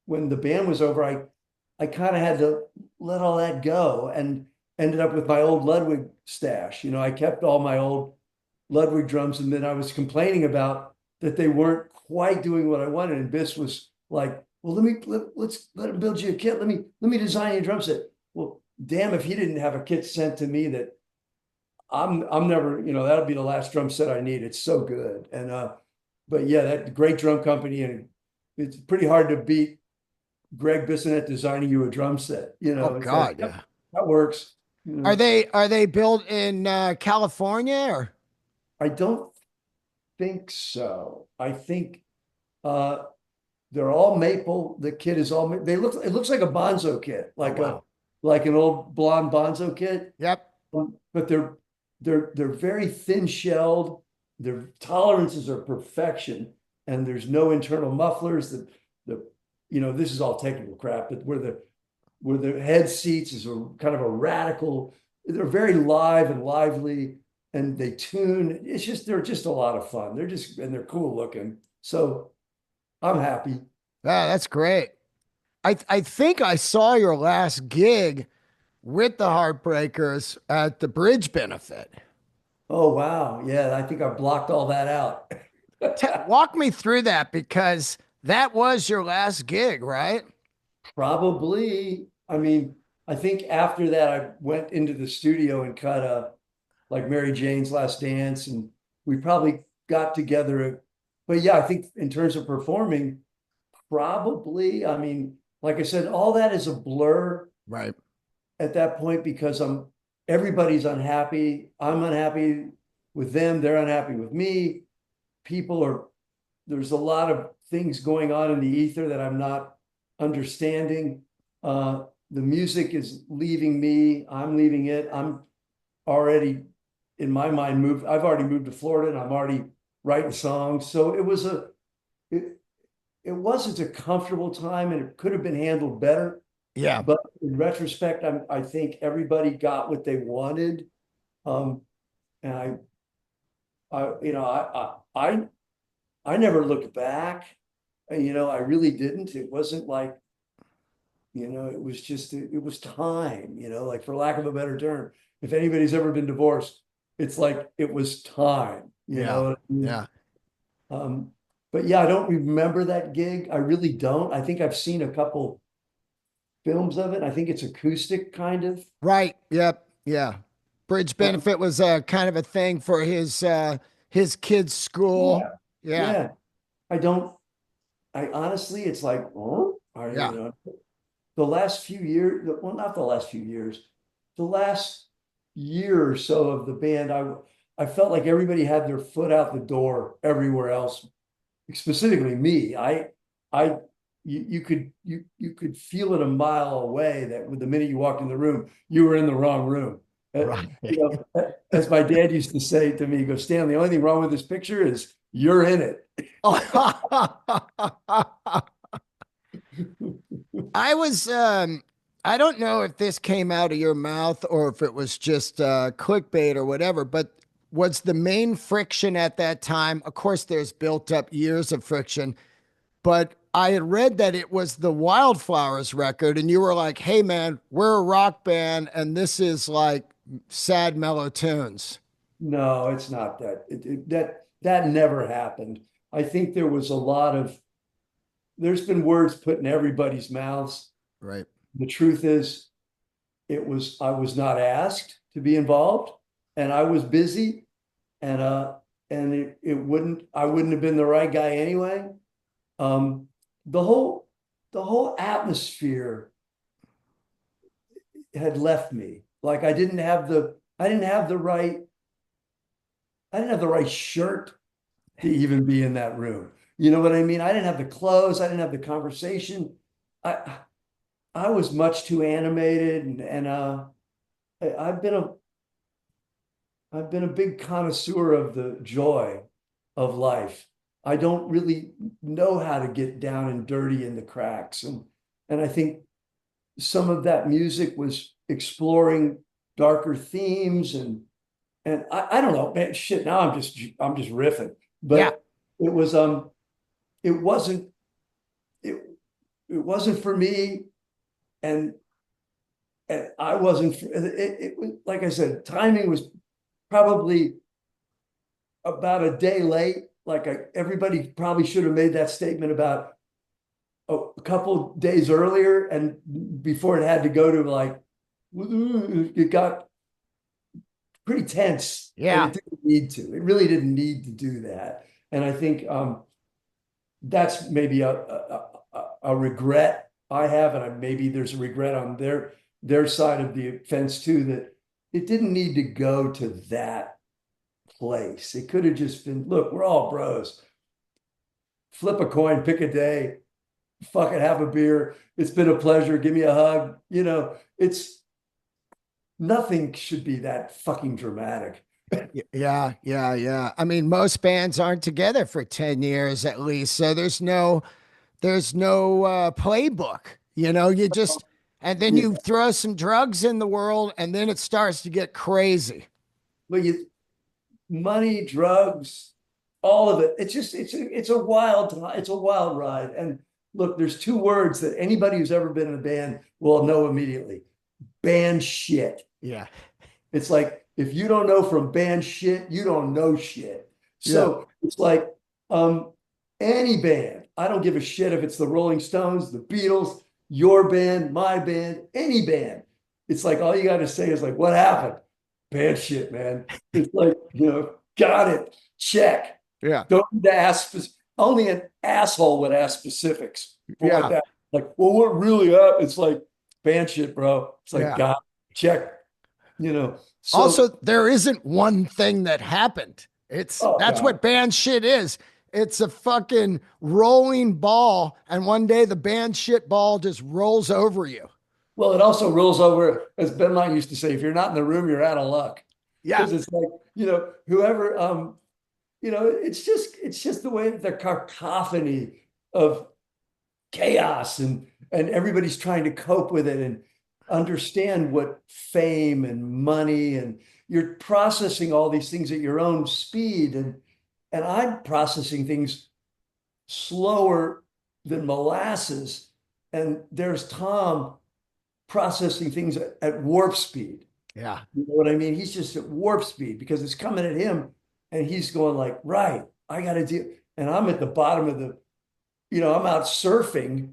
when the band was over, I kind of had to let all that go and ended up with my old Ludwig stash. I kept all my old Ludwig drums, and then I was complaining about that they weren't quite doing what I wanted. And Biss was like, "Well, let's let him build you a kit. Let me design you a drum set." Well, damn, if he didn't have a kit sent to me that I'm never, that'll be the last drum set I need. It's so good. And but yeah, that great drum company, and it's pretty hard to beat Greg Bissonette designing you a drum set. Oh It's like, God, yep, yeah. that works. Are they built in California or? I don't think so. I think uh they're all maple. The kit is all it looks like a Bonzo kit, Oh wow. like an old blonde Bonzo kit. Yep. But they're very thin shelled. Their tolerances are perfection, and there's no internal mufflers. This is all technical crap, but where the head seats is a kind of a radical. They're very live and lively, and they tune. They're just a lot of fun. They're cool looking. So I'm happy. Yeah, that's great. I think I saw your last gig with the Heartbreakers at the Bridge benefit. Oh wow, yeah. I think I blocked all that out. Walk me through that because that was your last gig, right? Probably. I mean, I think after that, I went into the studio and cut like Mary Jane's Last Dance, and we probably got together. But yeah, I think in terms of performing, probably. I mean, like I said, all that is a blur Right. at that point because everybody's unhappy. I'm unhappy with them. They're unhappy with me. People are There's a lot of things going on in the ether that I'm not understanding. The music is leaving me. I'm leaving it. I'm already, in my mind, moved. I've already moved to Florida, and I'm already writing songs. So it, it wasn't a comfortable time, and it could have been handled better. Yeah. But in retrospect, I think everybody got what they wanted. And I never looked back. I really didn't. It wasn't like, it was just, it was time, like for lack of a better term. If anybody's ever been divorced, it's like it was time, you Yeah. know what I mean? Yeah. Um, but yeah, I don't remember that gig. I really don't. I think I've seen a couple films of it. I think it's acoustic kind of. Right. Yep. Yeah. Bridge Uh, benefit was kind of a thing for his kids' school. yeah, Yeah. yeah. I don't. I honestly, it's like, oh, Yeah. the last few years, well, not the last few years, the last year or so of the band, I felt like everybody had their foot out the door everywhere else, specifically me. I, you could feel it a mile away that with the minute you walked in the room, you were in the wrong room. Right. As my dad used to say to me, he goes, Stan, the only thing wrong with this picture is you're in it. I was I don't know if this came out of your mouth or if it was just clickbait or whatever, but was the main friction at that time? Of course, there's built up years of friction, but I had read that it was the Wildflowers record, and you were like, "Hey, man, we're a rock band, and this is like sad, mellow tunes." No, it's not that. That never happened. I think there was a lot of there's been words put in everybody's mouths. Right. The truth is, I was not asked to be involved, and I was busy, and it wouldn't I wouldn't have been the right guy anyway. Um, the whole atmosphere had left me. Like I didn't have the right shirt to even be in that room. You know what I mean? I didn't have the clothes, I didn't have the conversation. I I was much too animated, I've been a big connoisseur of the joy of life. I don't really know how to get down and dirty in the cracks. And I think some of that music was exploring darker themes and I don't know, man, shit. Now I'm just riffing. Yeah. But it was it wasn't it it wasn't for me, and I wasn't it was like I said, timing was probably about a day late. Like everybody probably should have made that statement about a couple days earlier, and before it had to go to like it got pretty tense, and Yeah. it didn't need to. It really didn't need to do that. And I think that's maybe a regret I have, and maybe there's a regret on their side of the fence too, that it didn't need to go to that place. It could have just been, look, we're all bros. Flip a coin, pick a day, fucking have a beer. It's been a pleasure. Give me a hug. It's nothing should be that fucking dramatic. Yeah, yeah, yeah. I mean, most bands aren't together for 10 years at least. So there's no playbook. You just and then Yeah. you throw some drugs in the world and then it starts to get crazy. But money, drugs, all of it. It's a wild ride. And look, there's two words that anybody who's ever been in a band will know immediately. Band shit. Yeah. It's like if you don't know from band shit, you don't know shit. Yeah. So it's like any band. I don't give a shit if it's the Rolling Stones, the Beatles, your band, my band, any band. It's like all you got to say is like, what happened? Bad shit, man. It's like, got it. Check. Yeah. Don't need to ask. Only an asshole would ask specifics for what Yeah. that. Like, well, what really up? It's like band shit, bro. It's like, Yeah. got it. Check. So, Also, there isn't one thing that happened. oh That's God. what band shit is. It's a fucking rolling ball, and one day the band shit ball just rolls over you. Well, it also rolls over, as Ben Mike used to say, if you're not in the room, you're out of luck. Yeah. Because it's like, whoever, it's just the way that the cacophony of chaos and everybody's trying to cope with it and understand what fame and money, and you're processing all these things at your own speed, and I'm processing things slower than molasses, and there's Tom processing things at warp speed. Yeah. You know what I mean? He's just at warp speed because it's coming at him, and he's going like, right, I got to do. And I'm at the bottom of I'm out surfing.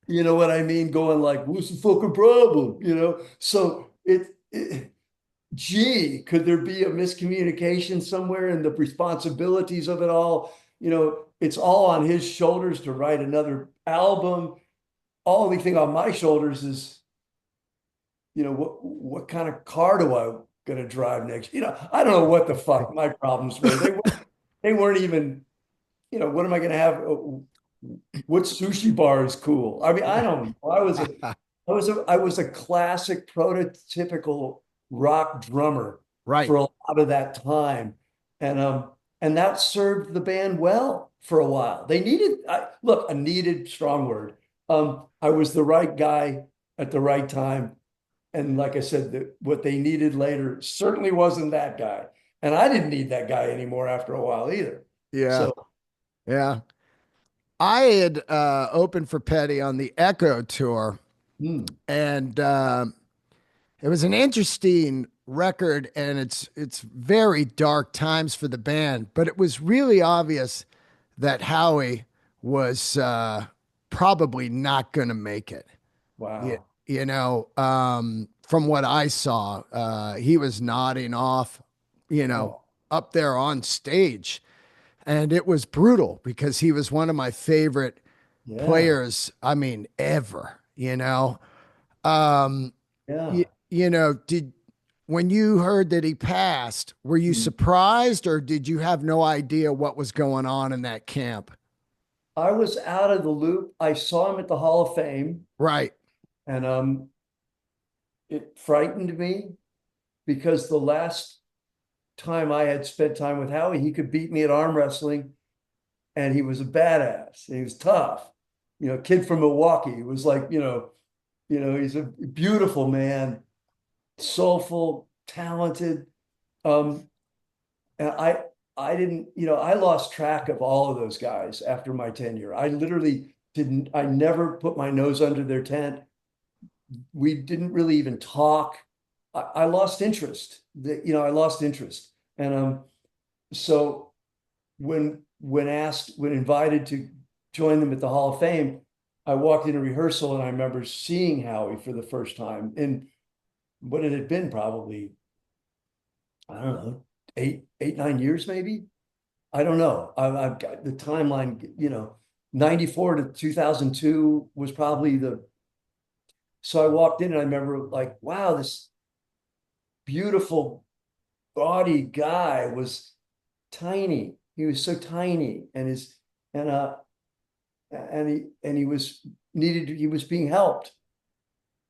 You know what I mean? Going like, what's the fucking problem? So gee, could there be a miscommunication somewhere in the responsibilities of it all? it's all on his shoulders to write another album. All the thing on my shoulders is, what kind of car do I gonna drive next? I don't know what the fuck my problems were. They weren't even, what am I gonna have? What sushi bar is cool? I mean, I don't know. I was a classic prototypical rock drummer Right. for a lot of that time. And that served the band well for a while. They needed, look, a needed strong word. I was the right guy at the right time. And like I said, what they needed later certainly wasn't that guy. And I didn't need that guy anymore after a while either. Yeah. So, Yeah. I had opened for Petty on the Echo tour, hmm, and it was an interesting record, and it's very dark times for the band. But it was really obvious that Howie was probably not going to make it. You, wow. from what I saw, he was nodding off, Oh, up there on stage. And it was brutal because he was one of my favorite yeah, players, I mean, ever. Um, yeah. did when you heard that he passed, were you Hmm. surprised or did you have no idea what was going on in that camp? I was out of the loop. I saw him at the Hall of Fame, Right. and it frightened me because the last time I had spent time with Howie, he could beat me at arm wrestling, and he was a badass. And he was tough, kid from Milwaukee. He was like, he's a beautiful man, soulful, talented. Um, and I didn't, I lost track of all of those guys after my tenure. I literally didn't, I never put my nose under their tent. We didn't really even talk. I lost interest. I lost interest. And so when invited to join them at the Hall of Fame, I walked into rehearsal and I remember seeing Howie for the first time. And what it had been probably, I don't know, 9 years maybe. I don't know. I've got the timeline, 94 to 2002 was probably so I walked in and I remember like, wow, this beautiful body guy was tiny. He was so tiny and he was he was being helped.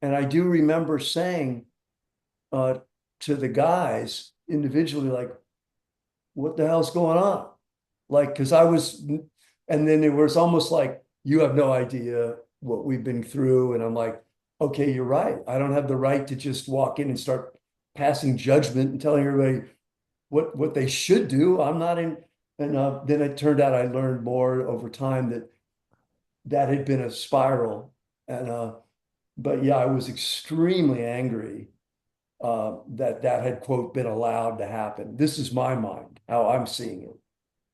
And I do remember saying uh, to the guys individually, like, what the hell's going on? Like, because and then it was almost like, you have no idea what we've been through. And I'm like, okay, you're right. I don't have the right to just walk in and start passing judgment and telling everybody what they should do. I'm not in. And then it turned out I learned more over time that had been a spiral. And but yeah, I was extremely angry that had, quote, been allowed to happen. This is my mind, how I'm seeing it.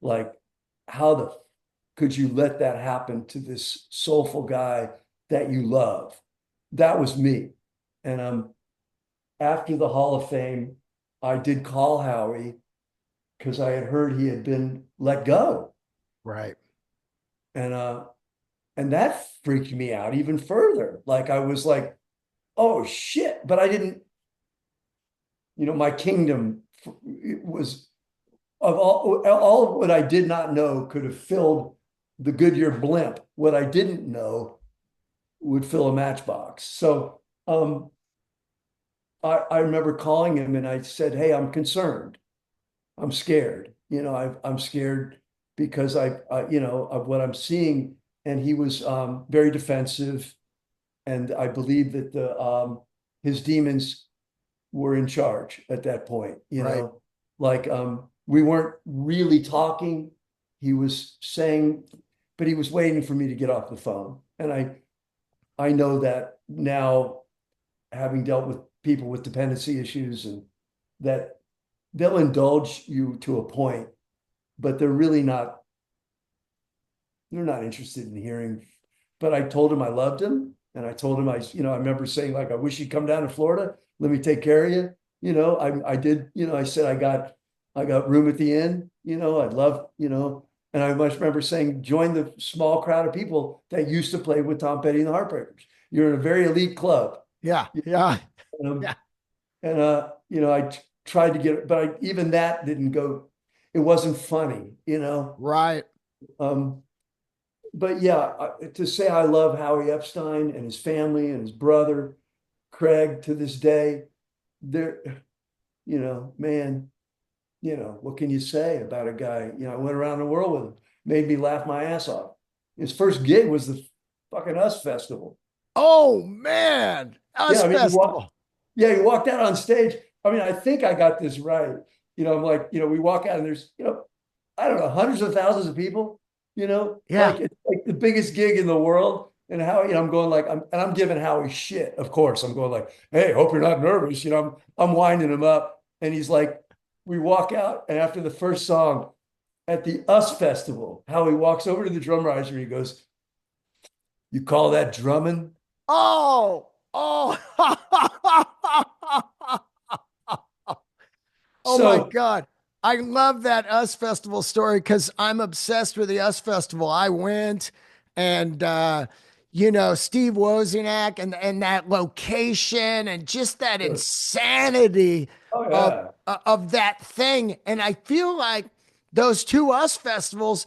Like, how could you let that happen to this soulful guy that you love? That was me. And after the Hall of Fame, I did call Howie because I had heard he had been let go. Right. And and that freaked me out even further. Like, I was like, oh shit, but I didn't, my kingdom was, of all of what I did not know could have filled the Goodyear blimp. What I didn't know would fill a matchbox. So I remember calling him and I said, hey, I'm concerned. I'm scared. I'm scared because of what I'm seeing. And he was very defensive. And I believe that his demons were in charge at that point, Right. like we weren't really talking. He was saying, but he was waiting for me to get off the phone. And I know that now, having dealt with people with dependency issues, and that they'll indulge you to a point, but they're not interested in hearing. But I told him I loved him. And I told him, I remember saying, like, I wish you'd come down to Florida. Let me take care of you. I did, I said, I got room at the inn, I'd love, And I much remember saying, join the small crowd of people that used to play with Tom Petty and the Heartbreakers. You're in a very elite club. Yeah. Yeah. Um, Yeah. and I tried to get it, but even that didn't go. It wasn't funny, Right. Um, but yeah, to say I love Howie Epstein and his family and his brother Craig to this day, they're, man, what can you say about a guy? I went around the world with him, made me laugh my ass off. His first gig was the fucking US Festival. Oh man. Yeah, Us I mean, festival. he walked out on stage. I mean, I think I got this right. I'm like, we walk out and there's, I don't know, hundreds of thousands of people, Yeah. like it's like the biggest gig in the world. And Howie, I'm going like, I'm giving Howie shit. Of course, I'm going like, hey, hope you're not nervous. I'm winding him up, and he's like, we walk out, and after the first song at the US Festival, Howie walks over to the drum riser and he goes, "You call that drumming?" Oh. Oh. Oh my So God. I love that US Festival story because I'm obsessed with the US Festival. I went and Steve Wozniak and that location and just that insanity oh of yeah. of that thing. And I feel like those two US festivals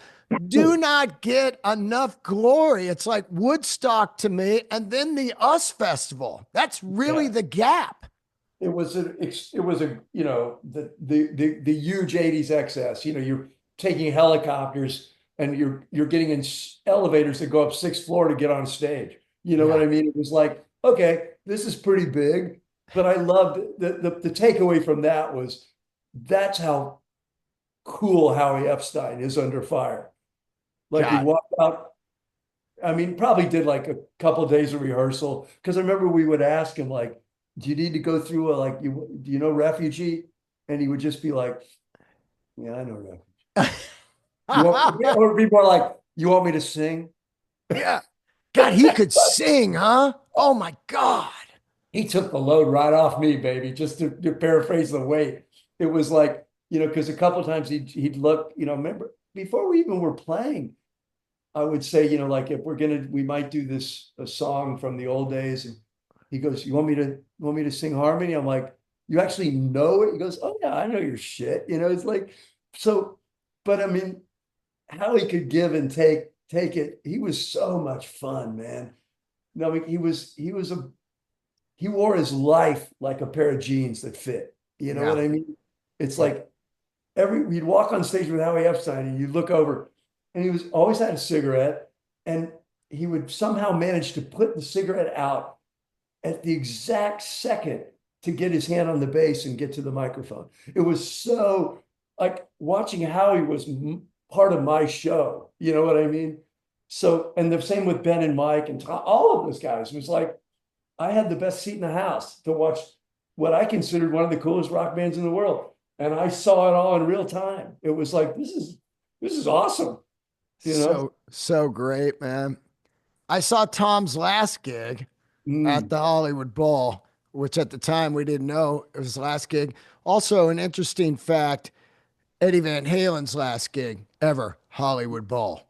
do not get enough glory. It's like Woodstock to me, and then the US Festival. That's really Yeah. the gap. The huge 80s excess. You're taking helicopters and you're getting in elevators that go up sixth floor to get on stage. You know what Yeah. I mean? It was like, okay, this is pretty big, but I loved it. The takeaway from that was that's how cool Howie Epstein is under fire. Like he God. walked out. I mean, probably did like a couple of days of rehearsal because I remember we would ask him like, "Do you need to go through do you know refugee?" And he would just be like, "Yeah, I know refugee." Or be more like, "You want me to sing?" Yeah. God, he could sing, huh? Oh my God. He took the load right off me, baby. Just to paraphrase the weight, it was like because a couple of times he'd look, remember before we even were playing, I would say, like if we might do a song from the old days, and he goes, "You want me to sing harmony?" I'm like, "You actually know it?" He goes, "Oh yeah, I know your shit." It's like so, but I mean, how he could give and take it. He was so much fun, man. No, he wore his life like a pair of jeans that fit. You know Yeah. what I mean? It's Yeah. like we'd walk on stage with Howie Epstein and you'd look over and he was always had a cigarette and he would somehow manage to put the cigarette out at the exact second to get his hand on the bass and get to the microphone. It was so like watching Howie was part of my show. You know what I mean? So, and the same with Ben and Mike and Tom, all of those guys. It was like I had the best seat in the house to watch what I considered one of the coolest rock bands in the world. And I saw it all in real time. It was like, this is awesome, you know? So great, man. I saw Tom's last gig at Mm, the Hollywood Bowl, which at the time we didn't know it was his last gig. Also, an interesting fact, Eddie Van Halen's last gig ever, Hollywood Bowl.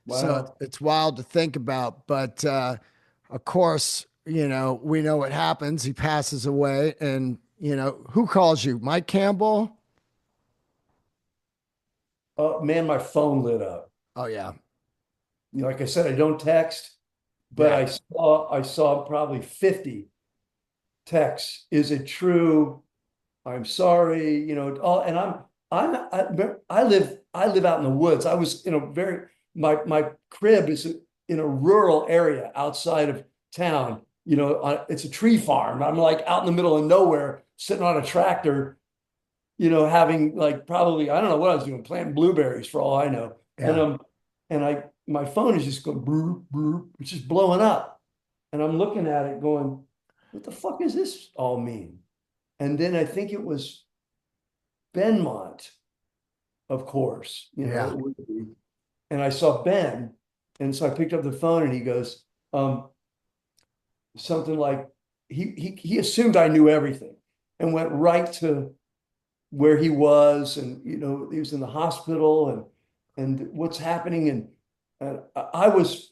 So wow. it's wild to think about. But of course, we know what happens. He passes away. And, who calls you? Mike Campbell? Oh man, my phone lit up. Oh, yeah. Like I said, I don't text, but Yeah. I saw probably 50 texts. Is it true? I'm sorry, all, and I live out in the woods. I was in a very my crib is in a rural area outside of town. It's a tree farm. I'm like out in the middle of nowhere, sitting on a tractor, having like probably I don't know what I was doing, planting blueberries for all I know. And Yeah. my phone is just going brr, brr, it's just blowing up, and I'm looking at it going, what the fuck does this all mean? And then I think it was Benmont, of course, Yeah. it would be. And I saw Ben, and so I picked up the phone, and he goes, something like he assumed I knew everything, and went right to where he was, and he was in the hospital, and what's happening. And I was,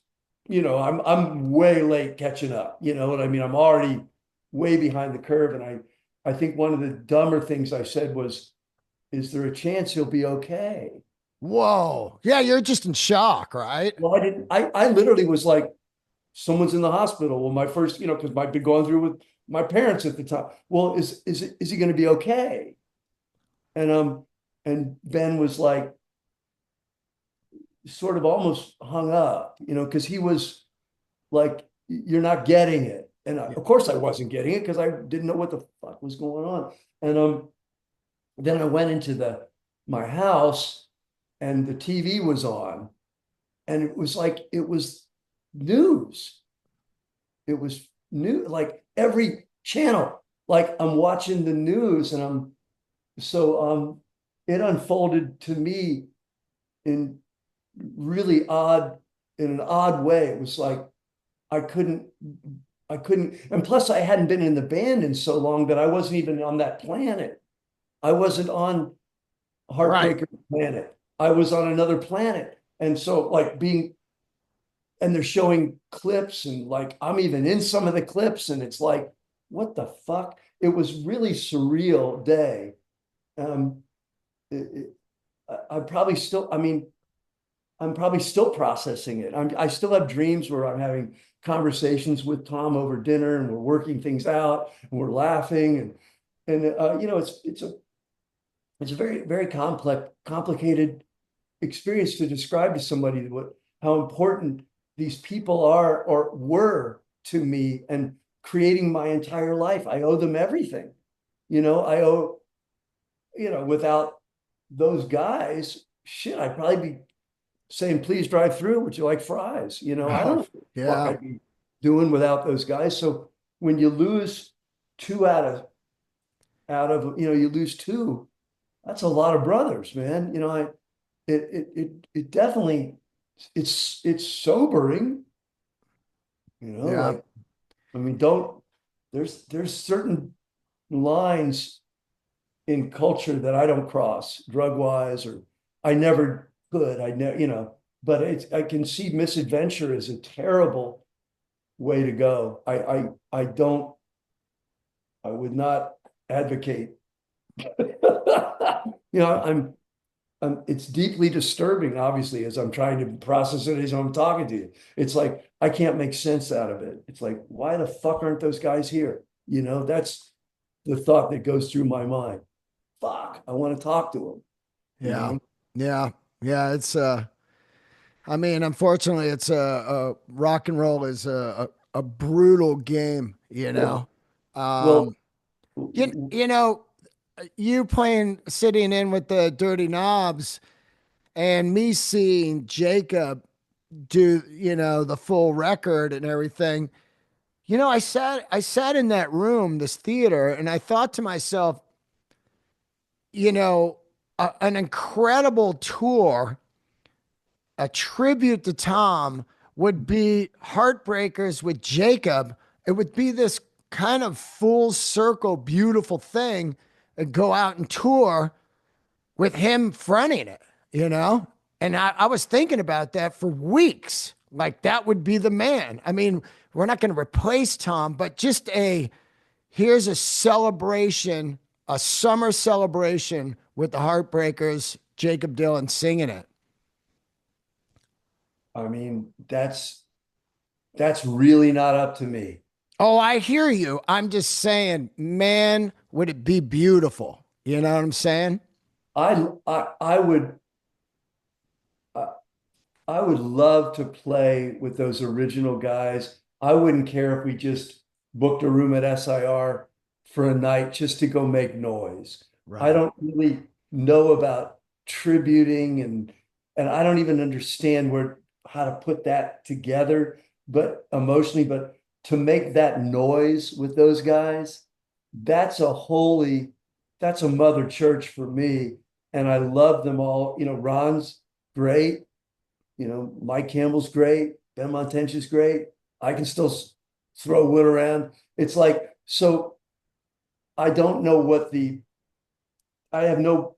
I'm way late catching up. You know what I mean? I'm already way behind the curve. And I think one of the dumber things I said was, is there a chance he'll be okay? Whoa. Yeah, you're just in shock, right? Well, I didn't, I literally was like, someone's in the hospital. Well, my first, because I'd been going through with my parents at the time. Well, is he going to be okay? And Ben was like, sort of almost hung up, because he was like, you're not getting it. And of course I wasn't getting it because I didn't know what the fuck was going on. And then I went into my house and the TV was on, and it was like it was news. It was new, like every channel. Like I'm watching the news, and it unfolded to me in really in an odd way. It was like I couldn't, and plus I hadn't been in the band in so long that I wasn't even on that planet. I wasn't on Right. Heartbreaker planet. I was on another planet. And so and they're showing clips, and like I'm even in some of the clips, and it's like, what the fuck? It was really surreal day. Um, it, it, I probably still, I mean, I'm probably still processing it. I still have dreams where I'm having conversations with Tom over dinner, and we're working things out, and we're laughing, and it's a very, very complicated experience to describe to somebody how important these people are or were to me and creating my entire life. I owe them everything. I owe, without those guys, shit, I'd probably be saying, please drive through. Would you like fries? I don't Oh, know what yeah. I'd be doing without those guys. So when you lose two you lose two, that's a lot of brothers, man. It definitely, it's sobering, Yeah. like, I mean, don't, there's certain lines in culture that I don't cross drug wise, or I never could. I never, but I can see misadventure as a terrible way to go. I don't, I would not advocate. It's deeply disturbing, obviously, as I'm trying to process it as I'm talking to you. It's like, I can't make sense out of it. It's like, why the fuck aren't those guys here? That's the thought that goes through my mind. Fuck, I want to talk to them, you Yeah. know? Yeah. Yeah. It's I mean, unfortunately, it's rock and roll is a brutal game, you Well, know. well, Um, you know, you playing sitting in with the Dirty Knobs and me seeing Jacob do, the full record and everything. I sat in that room, this theater, and I thought to myself, an incredible tour, a tribute to Tom would be Heartbreakers with Jacob. It would be this kind of full circle, beautiful thing and go out and tour with him fronting it, you know? And I was thinking about that for weeks. Like that would be the man. I mean, we're not going to replace Tom, but just here's a celebration, a summer celebration with the Heartbreakers, Jacob Dylan singing it. I mean, that's really not up to me. Oh, I hear you. I'm just saying, man, would it be beautiful? You know what I'm saying? I would, uh, I would love to play with those original guys. I wouldn't care if we just booked a room at SIR for a night just to go make noise. I Right. don't really know about tributing, and I don't even understand how to put that together, but emotionally, but to make that noise with those guys, that's a holy, that's a mother church for me. And I love them all. Ron's great. Mike Campbell's great. Ben Montench's great. I can still throw wood around. It's like, so I don't know I have no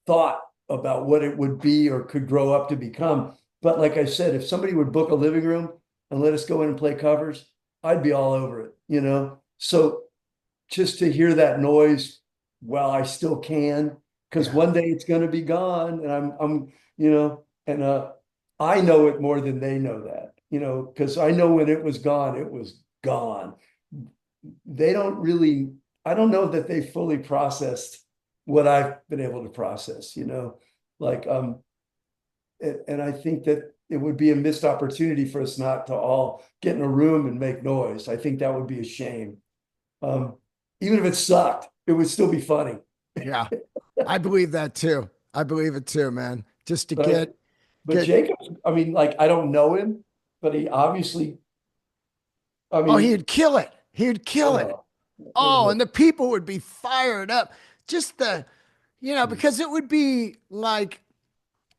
thought about what it would be or could grow up to become. But like I said, if somebody would book a living room and let us go in and play covers, I'd be all over it, you know? So just to hear that noise while I still can, because Yeah. one day it's going to be gone, and you know, and I know it more than they know that, you know, because I know when it was gone, it was gone. They don't really, I don't know that they fully processed what I've been able to process, you know, like, and I think that it would be a missed opportunity for us not to all get in a room and make noise. I think that would be a shame. Um, Even if it sucked, it would still be funny. Yeah. I believe that too. I believe it too, man. Just to But I, but get, Jacob, I mean, like I don't know him, but he obviously, I oh, mean, he'd kill it. He'd kill it. uh, Oh, and the people would be fired up. Just because it would be like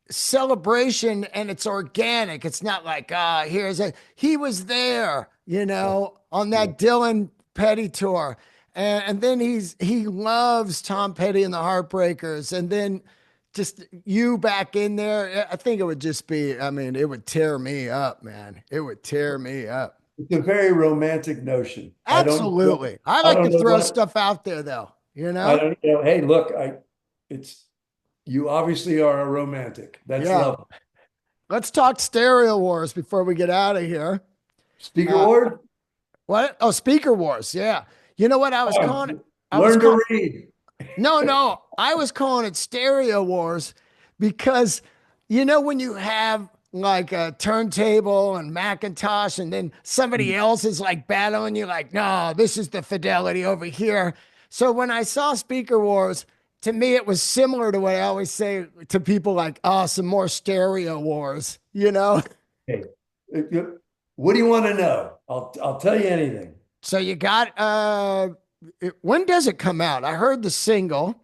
celebration and it's organic. It's not like, he was there, on yeah. that Dylan Petty tour. And then he loves Tom Petty and the Heartbreakers. And then just you back in there, I think it would just be, I mean, it would tear me up, man. It would tear me up. It's a very romantic notion. Absolutely. I I like to don't know throw what, stuff out there though, I don't, you know, hey, look, it's, you obviously are a romantic. That's Yeah. lovely. Let's talk Stereo Wars before we get out of here. Speaker Uh, Ward, what? Oh, Speaker Wars. Yeah. You know what I was calling it? I was learn calling to read. no. I was calling it Stereo Wars because when you have like a turntable and Macintosh, and then somebody else is like battling you, like, no, this is the fidelity over here. So when I saw Speaker Wars, to me it was similar to what I always say to people, like, oh, some more Stereo Wars, Hey, what do you want to know? I'll tell you anything. So you got when does it come out? I heard the single.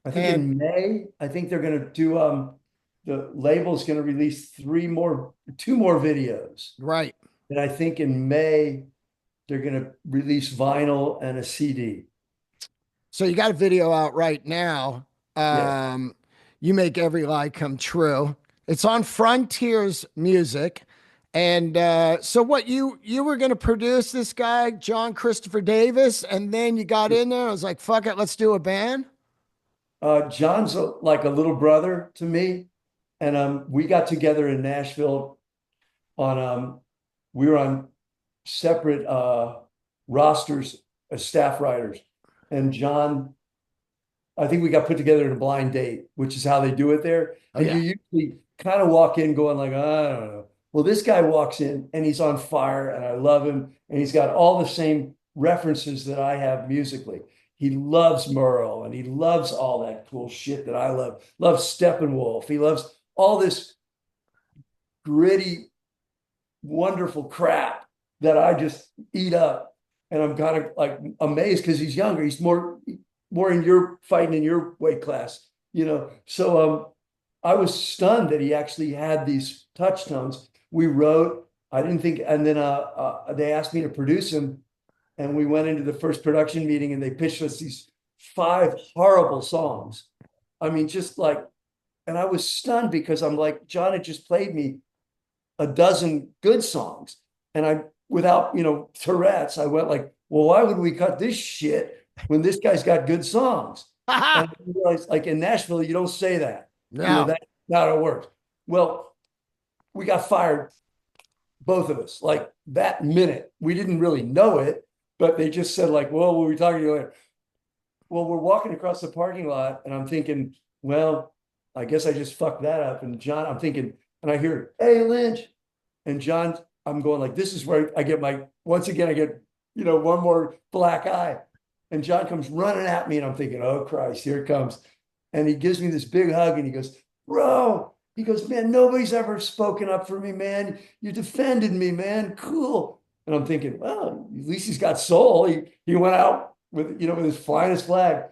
I think And in May, I think they're going to do the label's going to release two more videos. right. And I think in May they're going to release vinyl and a CD. So you got a video out right now. Yeah. You make every lie come true. It's on Frontiers Music. And so what you were going to produce this guy, John Christopher Davis, and then you got in there. I was like, fuck it, let's do a band. John's like a little brother to me. And we got together in Nashville on we were on separate rosters as staff writers. And John, I think we got put together in a blind date, which is how they do it there. Oh And you yeah. usually kind of walk in going like, I don't know. Well, this guy walks in and he's on fire and I love him. And he's got all the same references that I have musically. He loves Merle and he loves all that cool shit that I love. Loves Steppenwolf. He loves all this gritty, wonderful crap that I just eat up. And I'm kind of like amazed because he's younger. He's more in your fighting in your weight class, you know. So I was stunned that he actually had these touch tones. We wrote, I didn't think, and then they asked me to produce him, and we went into the first production meeting, and they pitched us these 5 horrible songs. I mean, just like, and I was stunned because I'm like, John had just played me a dozen good songs, and I, without Tourette's, I went like, well, why would we cut this shit when this guy's got good songs? And I realized, like in Nashville, you don't say that. No. That's not how it works. Well, we got fired, both of us, like that minute. We didn't really know it, but they just said, like, well, we'll be talking to you later. Well, we're walking across the parking lot, and I'm thinking, well, I guess I just fucked that up. And John, I'm thinking, and I hear, hey, Lynch. And John, I'm going like, this is where I get once again, I get, one more black eye. And John comes running at me, and I'm thinking, oh, Christ, here it comes. And he gives me this big hug, and he goes, bro, he goes, man, nobody's ever spoken up for me, man. You defended me, man. Cool. And I'm thinking, well, at least he's got soul. He went out with his finest flag.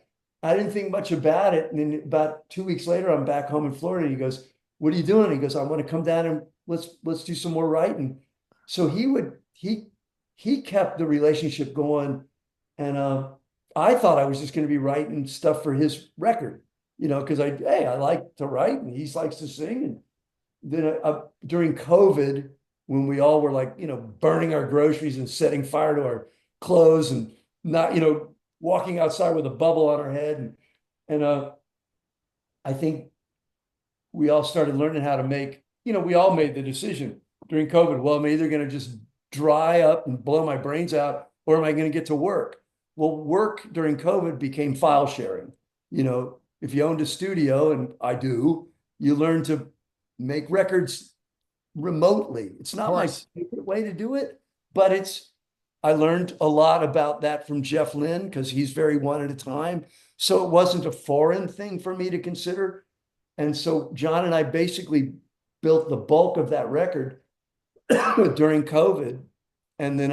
I didn't think much about it. And then about 2 weeks later, I'm back home in Florida. And he goes, what are you doing? He goes, I want to come down and let's do some more writing. So he kept the relationship going. And I thought I was just going to be writing stuff for his record. because I like to write and he likes to sing. And then during COVID, when we all were like, burning our groceries and setting fire to our clothes and not, walking outside with a bubble on our head. And I think we all started learning how to make, we all made the decision during COVID. Well, I'm either going to just dry up and blow my brains out, or am I going to get to work? Well, work during COVID became file sharing. If you owned a studio, and I do, you learn to make records remotely. It's not my favorite way to do it, but I learned a lot about that from Jeff Lynne because he's very one at a time. So it wasn't a foreign thing for me to consider. And so John and I basically built the bulk of that record during COVID. And then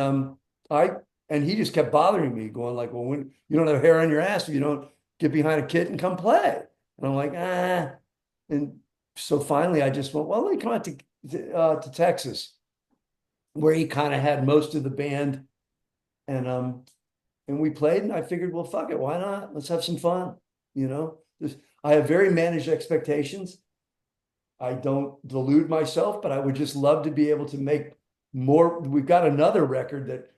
and he just kept bothering me, going like, well, when you don't have hair on your ass, if you don't get behind a kit and come play. And I'm like, ah. And so finally I just went, well, let me come out to Texas, where he kind of had most of the band. And we played, and I figured, well, fuck it, why not? Let's have some fun. I have very managed expectations. I don't delude myself, but I would just love to be able to make more. We've got another record that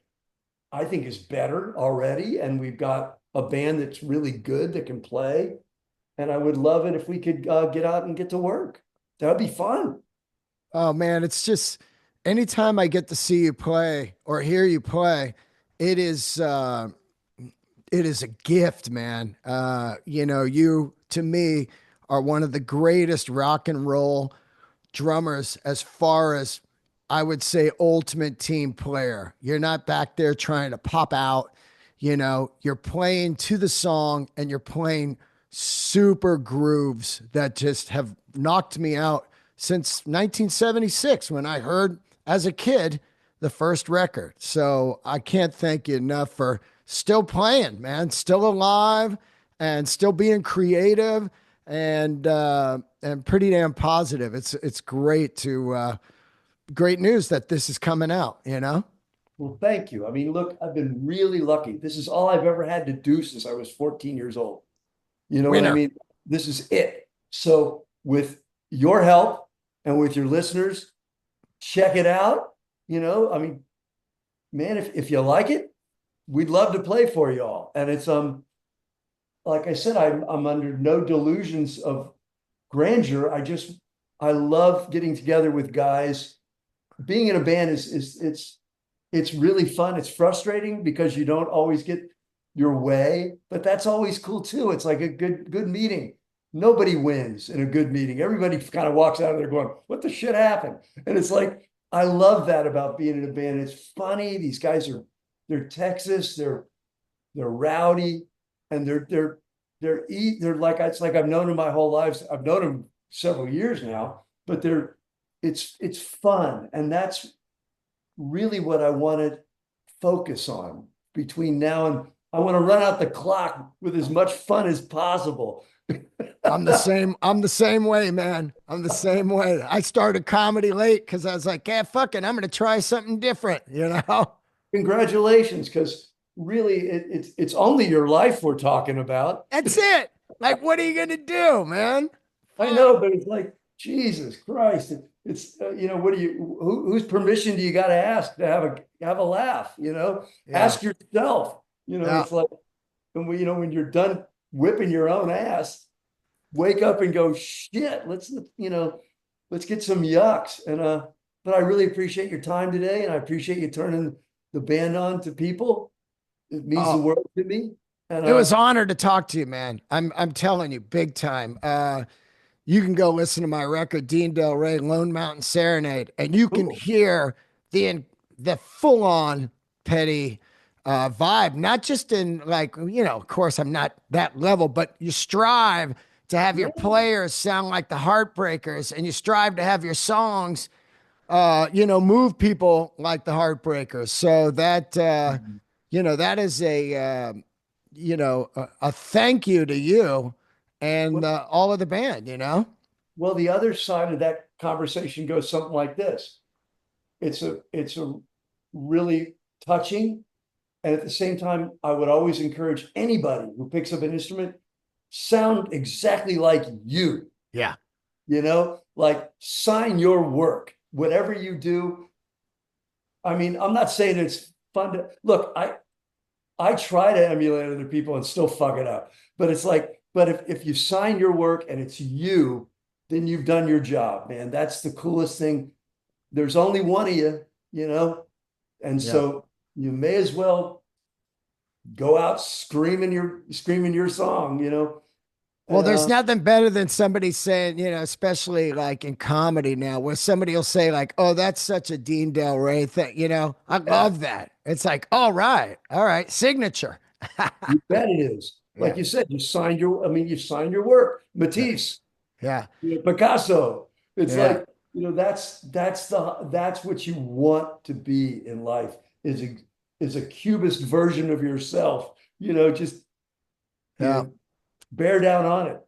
I think is better already, and we've got a band that's really good that can play. And I would love it if we could get out and get to work. That would be fun. Oh man, it's just anytime I get to see you play or hear you play, it is it is a gift, man. You to me are one of the greatest rock and roll drummers as far as I would say ultimate team player. You're not back there trying to pop out, you're playing to the song and you're playing super grooves that just have knocked me out since 1976 when I heard as a kid the first record. So I can't thank you enough for still playing, man, still alive and still being creative and pretty damn positive. It's great news that this is coming out. Well, thank you. I mean, look, I've been really lucky. This is all I've ever had to do since I was 14 years old. You know what I Winner. mean? This is it. So with your help and with your listeners, check it out. I mean, man, if you like it, we'd love to play for you all. And it's like I said, I'm under no delusions of grandeur. I love getting together with guys. Being in a band it's really fun. It's frustrating because you don't always get your way, but that's always cool too. It's like a good meeting. Nobody wins in a good meeting. Everybody kind of walks out of there going, what the shit happened? And it's like, I love that about being in a band. It's funny. These guys they're Texas, they're rowdy, and they're like, it's like I've known them my whole lives. I've known them several years now, but it's fun. And that's really what I want to focus on between now and I want to run out the clock with as much fun as possible. I'm the same. I'm the same way, man. I'm the same way. I started comedy late because I was like, yeah, fuck it. I'm going to try something different. Congratulations, because really it's only your life we're talking about. That's it. Like, what are you going to do, man? I know, but it's like, Jesus Christ. It's what do you whose permission do you got to ask to have a laugh? Yeah. Ask yourself. Yeah. It's like when you're done whipping your own ass, wake up and go, shit, let's get some yucks. And but I really appreciate your time today, and I appreciate you turning the band on to people. It means the world to me. And it was an honor to talk to you, man. I'm telling you, big time. You can go listen to my record, Dean Delray, Lone Mountain Serenade, and you can hear the full on Petty vibe, not just in like, of course I'm not that level, but you strive to have your players sound like the Heartbreakers, and you strive to have your songs, move people like the Heartbreakers. So that, that is a thank you to you and all of the band. Well, the other side of that conversation goes something like this. It's a really touching, and at the same time, I would always encourage anybody who picks up an instrument, sound exactly like you, Yeah. like sign your work, whatever you do. I mean, I'm not saying it's fun to look, I try to emulate other people and still fuck it up. But it's like, but if you sign your work and it's you, then you've done your job, man. That's the coolest thing. There's only one of you, you know, and Yeah. so you may as well go out screaming your song, Well, and there's nothing better than somebody saying, especially like in comedy now, where somebody will say, like, oh, that's such a Dean Delray thing. I yeah, love that. It's like, all right, signature. you bet it is. Like Yeah. you said, you signed your work. Yeah. Matisse, Yeah. Picasso. It's Yeah. like, that's what you want to be in life is a cubist version of yourself, just you Yeah. know, bear down on it.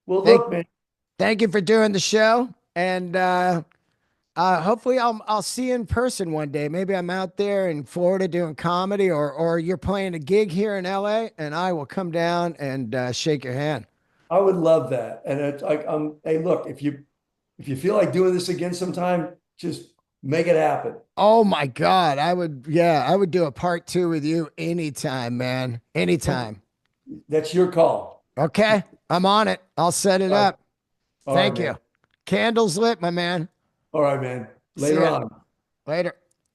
Well, Thank, look, man, thank you for doing the show. And, hopefully I'll see you in person one day. Maybe I'm out there in Florida doing comedy, or you're playing a gig here in LA, and I will come down and shake your hand. I would love that. And it's like, hey, look, if you feel like doing this again sometime, just make it happen. Oh my God. Yeah, I would do a part two with you anytime, man. Okay, Anytime. that's your call. Okay. I'm on it. I'll set it All right, up. all right, Thank you. man. Candles lit, my man. All right, man. See Later ya. on. Later.